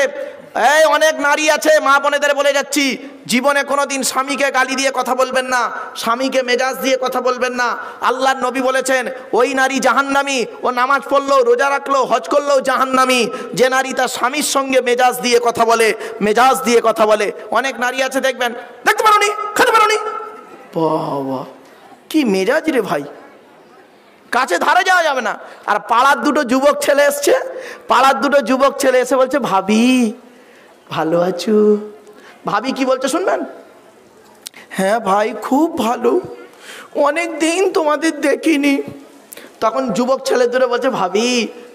এই অনেক নারী আছে, মা বোনেদের বলে যাচ্ছি, জীবনে কোনোদিন স্বামীকে গালি দিয়ে কথা বলবেন না, স্বামীকে মেজাজ দিয়ে কথা বলবেন না। আল্লাহর নবী বলেছেন ওই নারী জাহান্নামী, ও নামাজ পড়লো, রোজা রাখলো, হজ করলেও জাহান্নামী যে নারী তার স্বামীর সঙ্গে মেজাজ দিয়ে কথা বলে, মেজাজ দিয়ে কথা বলে। অনেক নারী আছে দেখবেন, দেখতে পারোনি, খেতে পারোনি, বাবা কি মেজাজ রে ভাই, কাছে ধারে যাওয়া যাবে না। আর পাড়ার দুটো যুবক ছেলে এসছে, পাড়ার দুটো যুবক ছেলে এসে বলছে ভাবি ভালো আছো? ভাবি কি বলছে শুনবেন? হ্যাঁ ভাই খুব ভালো, অনেক দিন তোমাদের দেখিনি। তখন যুবক ছেলে দুটো বলছে ভাবি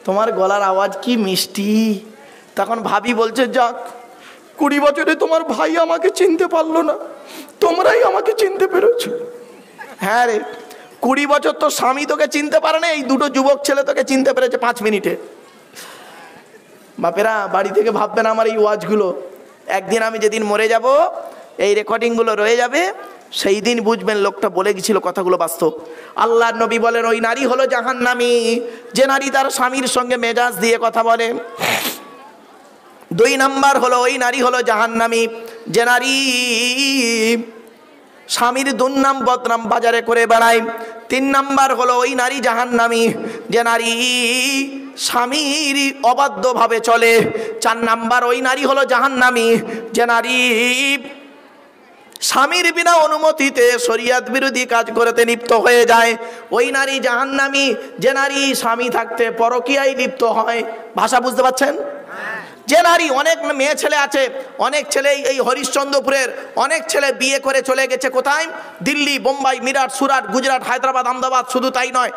তোমার গলার আওয়াজ কি মিষ্টি। তখন ভাবি বলছে যাক, 20 বছরে তোমার ভাই আমাকে চিনতে পারলো না, তোমরাই আমাকে চিনতে পেরেছো। হ্যাঁ রে, 20 বছর তো স্বামী তোকে চিনতে পারে না, এই দুটো যুবক ছেলে তোকে চিনতে পেরেছে 5 মিনিটে। বাপেরা বাড়ি থেকে ভাববেন আমার এই ওয়াজগুলো, একদিন আমি যেদিন মরে যাব এই রেকর্ডিংগুলো রয়ে যাবে, সেই দিন বুঝবেন লোকটা বলে গেছিল কথাগুলো বাস্তব। আল্লাহর নবী বলেন ওই নারী হলো জাহান্নামী যে নারী তার স্বামীর সঙ্গে মেজাজ দিয়ে কথা বলে। 2 নাম্বার হলো ওই নারী হলো জাহান্নামী যে নারী স্বামীর দুর্নাম বদনাম বাজারে করে বেড়ায়। 3 নাম্বার হলো ওই নারী জাহান্নামী যে নারী স্বামীর অবাধ্যভাবে চলে। 4 নাম্বার ওই নারী হলো জাহান্নামী যে নারী স্বামীর বিনা অনুমতিতে শরিয়ত বিরোধী কাজ করতে লিপ্ত হয়ে যায়। ওই নারী জাহান্নামী যে নারী স্বামী থাকতে পরকীয়ায় লিপ্ত হয়। ভাষা বুঝতে পারছেন? যে নারী, অনেক মেয়ে ছেলে আছে, অনেক ছেলে এই হরিশ্চন্দ্রপুরের অনেক ছেলে বিয়ে করে চলে গেছে কোথায়? দিল্লি, বোম্বাই, মিরাট, সুরাট, গুজরাট, হায়দ্রাবাদ, আহমেদাবাদ। শুধু তাই নয়,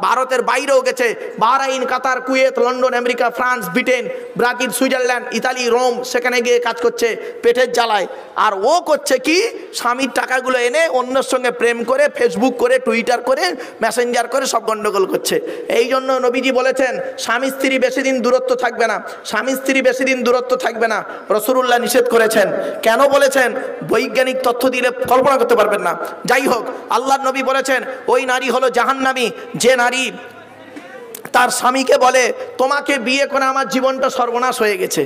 ভারতের বাইরেও গেছে, Bahrain, Qatar, Kuwait, London, America, France, Britain, Brazil, Switzerland, Italy, Rome, সেখানে গিয়ে কাজ করছে পেটের জ্বালায়। আর ও করছে কি? স্বামীর টাকাগুলো এনে অন্যের সঙ্গে প্রেম করে, ফেসবুক করে, টুইটার করে, মেসেঞ্জার করে সব গন্ডগোল করছে। এই জন্য নবীজি বলেছেন স্বামী স্ত্রী বেশি দিন দূরত্ব থাকবে না, স্বামী স্ত্রী বেশি দিন দূরত্ব থাকবে না। রাসূলুল্লাহ নিষেধ করেছেন। কেন বলেছেন? বৈজ্ঞানিক তথ্য দিলে কল্পনা করতে পারবেন না। যাই হোক, আল্লাহর নবী বলেছেন ওই নারী হলো জাহান্নামী যে নারী তার স্বামীকে বলে তোমাকে বিয়ে করে আমার জীবনটা সর্বনাশ হয়ে গেছে।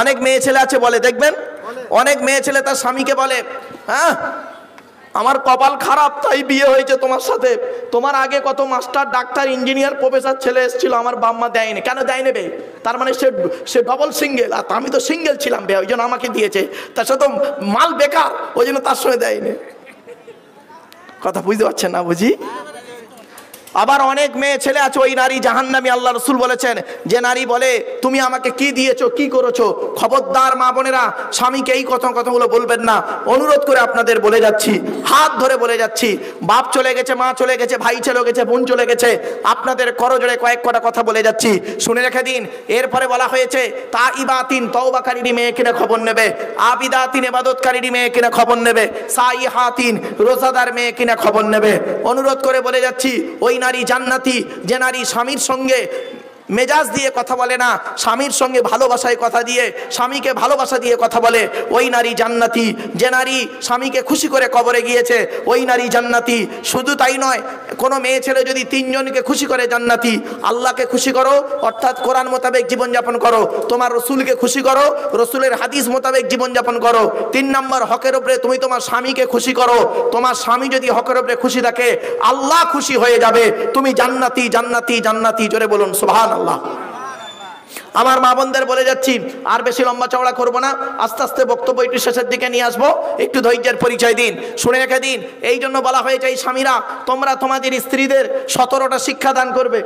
অনেক মেয়ে ছেলে আছে বলে, দেখবেন অনেক মেয়ে ছেলে তার স্বামীকে বলে হ্যাঁ আমার কপাল খারাপ তাই বিয়ে হয়েছে তোমার সাথে, তোমার আগে কত মাস্টার, ডাক্তার, ইঞ্জিনিয়ার, প্রফেসর ছেলে এসেছিল, আমার বাম্মা দেয়নি। কেন দেয়নি বে? তার মানে সে ডবল সিঙ্গেল, আর আমি তো সিঙ্গেল ছিলাম বে, ওই জন্য আমাকে দিয়েছে। তার সাথে মাল বেকার, ওই জন্য তার সঙ্গে দেয়নি। কথা বুঝতে পারছেন না বুঝি? আবার অনেক মেয়ে ছেলে আছে ওই নারী জাহান্নামী। আল্লাহ রাসূল বলেছেন যে নারী বলে তুমি আমাকে কি দিয়েছো, কি করেছো। খবরদার মা বোনেরা, স্বামীকে এই কথাগুলো বলবেন না। অনুরোধ করে আপনাদের বলে যাচ্ছি, হাত ধরে বলে যাচ্ছি, বাপ চলে গেছে, মা চলে গেছে, ভাই চলে গেছে, বোন চলে গেছে, আপনাদের করজোড়ে কয়েক কটা কথা বলে যাচ্ছি, শুনে রেখে দিন। এরপরে বলা হয়েছে তাইবাতিন, তওবাকারী মেয়ে কিনা খবর নেবে, আবিদাতিন, ইবাদতকারী মেয়ে কিনা খবর নেবে, সাইহাতিন, রোজাদার মেয়ে কিনা খবর নেবে। অনুরোধ করে বলে যাচ্ছি ওই নারী জান্নাতি যে নারী স্বামীর সঙ্গে মেজাজ দিয়ে কথা বলে না, স্বামীর সঙ্গে ভালোবাসায় কথা দিয়ে, স্বামীকে ভালোবাসা দিয়ে কথা বলে, ওই নারী জান্নাতি। যে নারী স্বামীকে খুশি করে কবরে গিয়েছে ওই নারী জান্নাতি। শুধু তাই নয়, কোনো মেয়ে ছেলে যদি তিনজনকে খুশি করে জান্নাতি। আল্লাহকে খুশি করো, অর্থাৎ কোরআন মোতাবেক জীবনযাপন করো, তোমার রসুলকে খুশি করো, রসুলের হাদিস মোতাবেক জীবনযাপন করো। 3 নম্বর, হকের উপরে তুমি তোমার স্বামীকে খুশি করো। তোমার স্বামী যদি হকের উপরে খুশি থাকে আল্লাহ খুশি হয়ে যাবে, তুমি জান্নাতি জান্নাতি জান্নাতি। জোরে বলুন সুবহানাল্লাহ। আমার মা বোনদের বলে যাচ্ছি, আর বেশি লম্বা চওড়া করবো না, আস্তে আস্তে বক্তব্য একটু শেষের দিকে নিয়ে আসবো, একটু ধৈর্যের পরিচয় দিন, শুনে রেখে দিন। এই জন্য বলা হয়েছে এই স্বামীরা তোমরা তোমাদের স্ত্রীদের 17টা শিক্ষা দান করবে।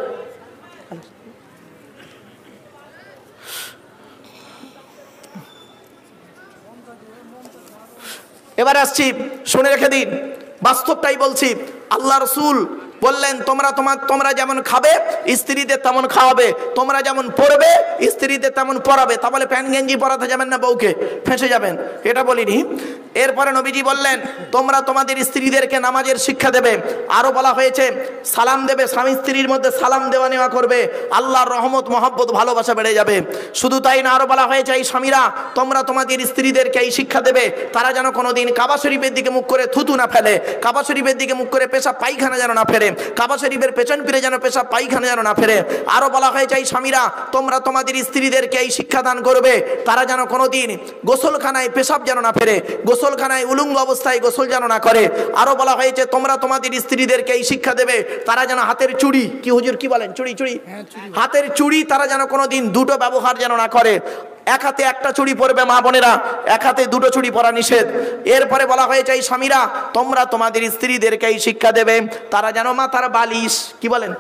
এবার আসছি, শুনে রেখে দিন, বাস্তবটাই বলছি। আল্লাহ রসুল বললেন তোমরা যেমন খাবে স্ত্রীদের তেমন খাওয়াবে, তোমরা যেমন পড়বে স্ত্রীদের তেমন পড়াবে। তাহলে প্যান্ট গেঞ্জি পরাতে যাবেন না বউকে, ফেঁসে যাবেন, এটা বলিনি। এরপরে নবীজি বললেন তোমরা তোমাদের স্ত্রীদেরকে নামাজের শিক্ষা দেবে। আরো বলা হয়েছে সালাম দেবে, স্বামী স্ত্রীর মধ্যে সালাম দেওয়া নেওয়া করবে, আল্লাহর রহমত মহব্বত ভালোবাসা বেড়ে যাবে। শুধু তাই না, আরো বলা হয়েছে এই স্বামীরা তোমরা তোমাদের স্ত্রীদেরকে এই শিক্ষা দেবে তারা যেন কোনোদিন কাবা শরীফের দিকে মুখ করে থুতু না ফেলে, কাবা শরীফের দিকে মুখ করে পেশাব পায়খানা যেন না ফেলে, কাবা শরীফের পেছন ফিরে যেন পেশাব পায়খানা যেন না ফেরে। আরো বলা হয়েছে এই স্বামীরা তোমরা তোমাদের স্ত্রীদেরকে এই শিক্ষা দান করবে তারা যেন কোনোদিন গোসলখানায় পেশাব যেন না ফেরে, গোসলখানায় উলঙ্গ অবস্থায় গোসল যেন না করে। আরো বলা হয়েছে তোমরা তোমাদের স্ত্রীদেরকে এই শিক্ষা দেবে তারা যেন হাতের চুড়ি, কি হুজুর কি বলেন, চুড়ি চুড়ি, হাতের চুড়ি তারা যেন কোনোদিন দুটো ব্যবহার যেন না করে। এক হাতে একটা চুড়ি পরবে মা বোনেরা, এক হাতে দুটো চুড়ি পরা নিষেধ। এরপরে বলা হয়েছে এই স্বামীরা তোমরা তোমাদের স্ত্রীদেরকে এই শিক্ষা দেবে তারা যেন মাথার বালিশ, কি বলেন,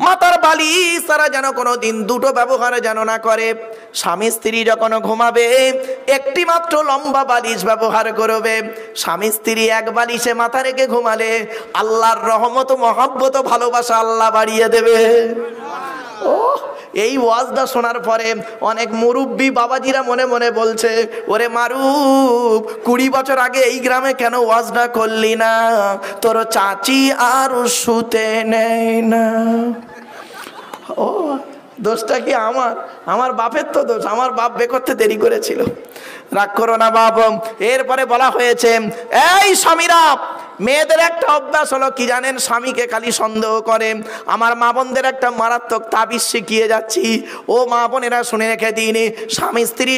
মাথার বালিশ তারা যেন কোনোদিন দুটো ব্যবহার যেন না করে। স্বামী স্ত্রী যখন ঘুমাবে একটি মাত্র লম্বা বালিশ ব্যবহার করবে। স্বামী স্ত্রী এক বালিশে মাথা রেখে ঘুমালে আল্লাহর রহমত মহব্বত ভালোবাসা আল্লাহ বাড়িয়ে দেবে। ও এই ওয়াজটা শোনার পরে অনেক মুরব্বী বাবাজিরা মনে মনে বলছে ওরে মারুফ 20 বছর আগে এই গ্রামে কেন ওয়াজটা করলি না, তোর চাচি আর শুতে নেই না। ও দোষটা কি আমার বাপের তো দোষ, আমার বাপ বে করতে দেরি করেছিল, রাগ করো না বাপ। এরপরে বলা হয়েছে এই স্বামীরা মেয়েদের একটা অভ্যাস হলো কি জানেন, স্বামীকে খালি সন্দেহ করে। আমার মা বোনদের একটা মারাত্মক তাবিজ শিখিয়ে যাচ্ছি, ও মা বোনেরা শুনে রেখে দিন, স্বামী স্ত্রী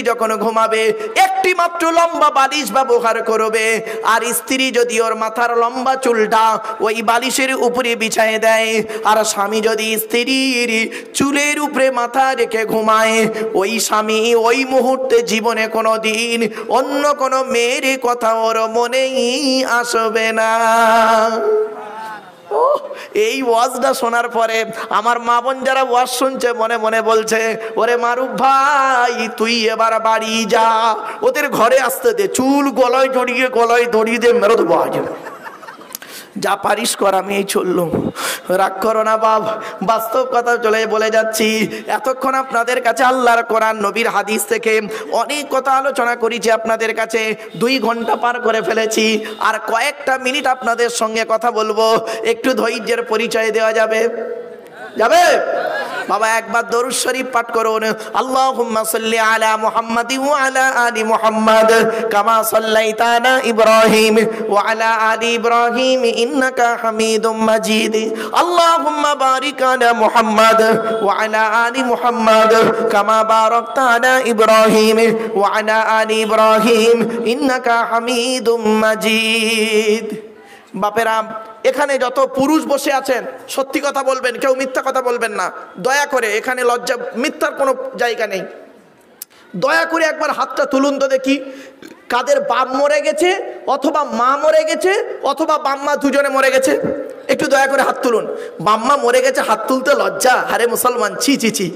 যখন ঘুমাবে একটি মাত্র লম্বা বালিশ ব্যবহার করবে। আর স্ত্রী যদি ওর মাথার লম্বা চুলটা ওই বালিশের উপরে বিছায় দেয়, আর স্বামী যদি স্ত্রীর চুলের উপরে মাথা রেখে ঘুমায়, ওই স্বামী ওই মুহূর্তে জীবনে কোনো দিন অন্য কোনো মেয়ের কথা ওর মনেই আসবে না। এই ওয়াজটা শোনার পরে আমার মা বোন যারা ওয়াজ শুনছে মনে মনে বলছে ওরে মারুফ ভাই তুই এবার বাড়ি যা, ওদের ঘরে আসতে দে, চুল গলায় জড়িয়ে দিয়ে মেরে দেবো আজ, যা পারিস কর, আমি এই চললুম, রাগ করো না বাপ। বাস্তব কথা চলে বলে যাচ্ছি। এতক্ষণ আপনাদের কাছে আল্লাহর কোরআন নবীর হাদিস থেকে অনেক কথা আলোচনা করেছি, আপনাদের কাছে 2 ঘন্টা পার করে ফেলেছি। আর কয়েকটা মিনিট আপনাদের সঙ্গে কথা বলবো, একটু ধৈর্যের পরিচয় দেওয়া যাবে? বাবা একবার দরুদ শরীফ পাঠ করুন। আল্লাহুম্মা সাল্লি আলা মুহাম্মাদিন ওয়া আলা আলি মুহাম্মাদ কামা সাল্লাইতা আলা ইব্রাহিম ওয়া আলা আলি ইব্রাহিম ইন্নাকা হামিদুম মাজিদ। আল্লাহুম্মা বারিক আলা মুহাম্মাদ ওয়া আলা আলি মুহাম্মাদ কামা বারাকতা আলা ইব্রাহিম ওয়া আলা আলি ইব্রাহিম ইন্নাকা হামিদুম মাজিদ। বাপেরা এখানে যত পুরুষ বসে আছেন সত্যি কথা বলবেন, কেউ মিথ্যা কথা বলবেন না দয়া করে, এখানে লজ্জা মিথ্যার কোনো জায়গা নেই। দয়া করে একবার হাতটা তুলুন তো দেখি, কাদের বাপ মরে গেছে অথবা মা মরে গেছে অথবা বাম্মা দুজনে মরে গেছে, একটু দয়া করে হাত তুলুন। বাম্মা মরে গেছে হাত তুলতে লজ্জা, হারে মুসলমান, ছি ছি ছি,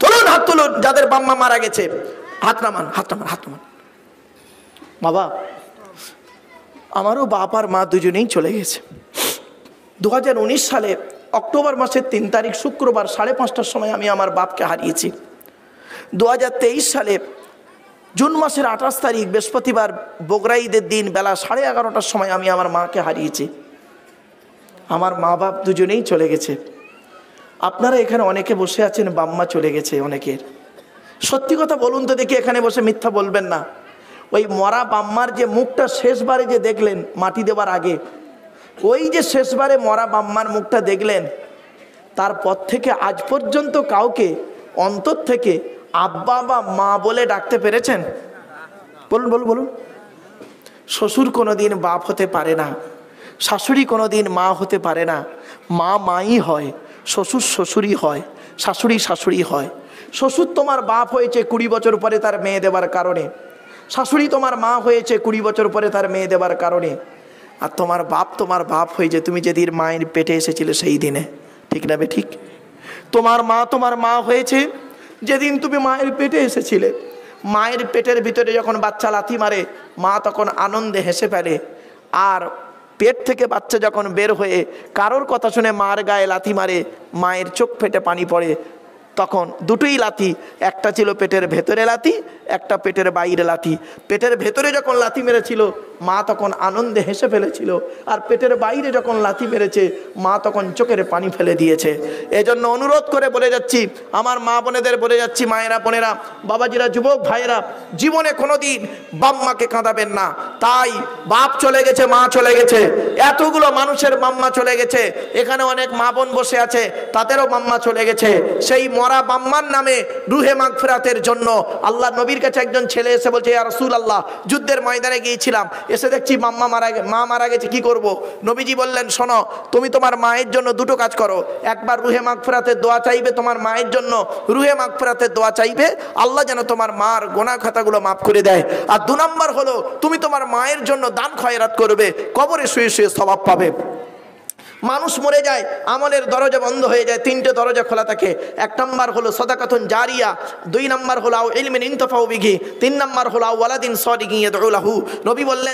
তুলুন হাত তুলুন যাদের বাম্মা মারা গেছে, হাত নামান। বাবা আমারও বাপ আর মা দুজনেই চলে গেছে। 2019 সালে অক্টোবর মাসের 3 তারিখ শুক্রবার 5:30টার সময় আমি আমার বাপকে হারিয়েছি। 2023 সালে জুন মাসের 28 তারিখ বৃহস্পতিবার বকরা ঈদের দিন বেলা 11:30টার সময় আমি আমার মাকে হারিয়েছি। আমার মা বাপ দুজনেই চলে গেছে। আপনারা এখানে অনেকে বসে আছেন, বাম্মা চলে গেছে অনেকের। সত্যি কথা বলুন তো দেখি, এখানে বসে মিথ্যা বলবেন না। ওই মরা বাম্মার যে মুখটা শেষবারে যে দেখলেন মাটি দেওয়ার আগে, ওই যে শেষবারে মরা বাম্মার মুখটা দেখলেন, তারপর থেকে আজ পর্যন্ত কাউকে অন্তর থেকে আব্বা বা মা বলে ডাকতে পেরেছেন? বলুন বলুন বলুন। শ্বশুর কোনোদিন বাপ হতে পারে না, শাশুড়ি কোনোদিন মা হতে পারে না। মা মাই হয়, শ্বশুর শ্বশুরই হয়, শাশুড়ি শাশুড়ি হয়। শ্বশুর তোমার বাপ হয়েছে 20 বছর পরে তার মেয়ে দেবার কারণে, শাশুড়ি তোমার মা হয়েছে 20 বছর পরে তার মেয়ে দেবার কারণে। আর তোমার বাপ হয়েছে তুমি যেদিন মায়ের পেটে এসেছিলে সেই দিনে, ঠিক না বে ঠিক? তোমার মা হয়েছে যেদিন তুমি মায়ের পেটে এসেছিলে। মায়ের পেটের ভিতরে যখন বাচ্চা লাথি মারে, মা তখন আনন্দে হেসে ফেলে। আর পেট থেকে বাচ্চা যখন বের হয়ে কারোর কথা শুনে মার গায়ে লাথি মারে, মায়ের চোখ ফেটে পানি পড়ে। তখন দুটোই লাথি, একটা ছিল পেটের ভেতরে লাথি, একটা পেটের বাইরে লাথি। পেটের ভেতরে যখন লাথি মেরেছিল মা তখন আনন্দে হেসে ফেলেছিল, আর পেটের বাইরে যখন লাথি মেরেছে মা তখন চোখের পানি ফেলে দিয়েছে। এজন্য অনুরোধ করে বলে যাচ্ছি, আমার মা বোনেদের বলে যাচ্ছি, মায়েরা বোনেরা বাবাজিরা যুবক ভাইয়েরা, জীবনে কোনোদিন বাম্মাকে কাঁদাবেন না। তাই বাপ চলে গেছে, মা চলে গেছে, এতগুলো মানুষের মাম্মা চলে গেছে, এখানে অনেক মা বোন বসে আছে তাদেরও মাম্মা চলে গেছে। সেই মরা বাম্মার নামে রুহে মাগফিরাতের জন্য আল্লাহ নবীর কাছে একজন ছেলে এসে বলছে, ইয়া রাসূলুল্লাহ, যুদ্ধের ময়দানে গিয়েছিলাম, এসে দেখছি মা মারা গেছে, কি করব? নবীজি বললেন, শোনো, তুমি তোমার মায়ের জন্য দুটো কাজ করো। একবার রুহে মাগফিরাতের দোয়া চাইবে তোমার মায়ের জন্য, রুহে মাগফিরাতের দোয়া চাইবে আল্লাহ যেন তোমার মার গুনাহ খাতাগুলো মাফ করে দেয়। আর 2 নম্বর হলো তুমি তোমার মায়ের জন্য দান খয়রাত করবে, কবরে শুয়ে শুয়ে সওয়াব পাবে। মানুষ মরে যায়, আমলের দরজা বন্ধ হয়ে যায়, 3টে দরজা খোলা থাকে। 1 নম্বর হলো সাদাকাতুন জারিয়া, 2 নম্বর হলো ইলমিন ইনতাফাউ বিহি, 3 নম্বর হলো ওয়ালাদিন সাদিকিন ইয়াদউ লাহু। নবী বললেন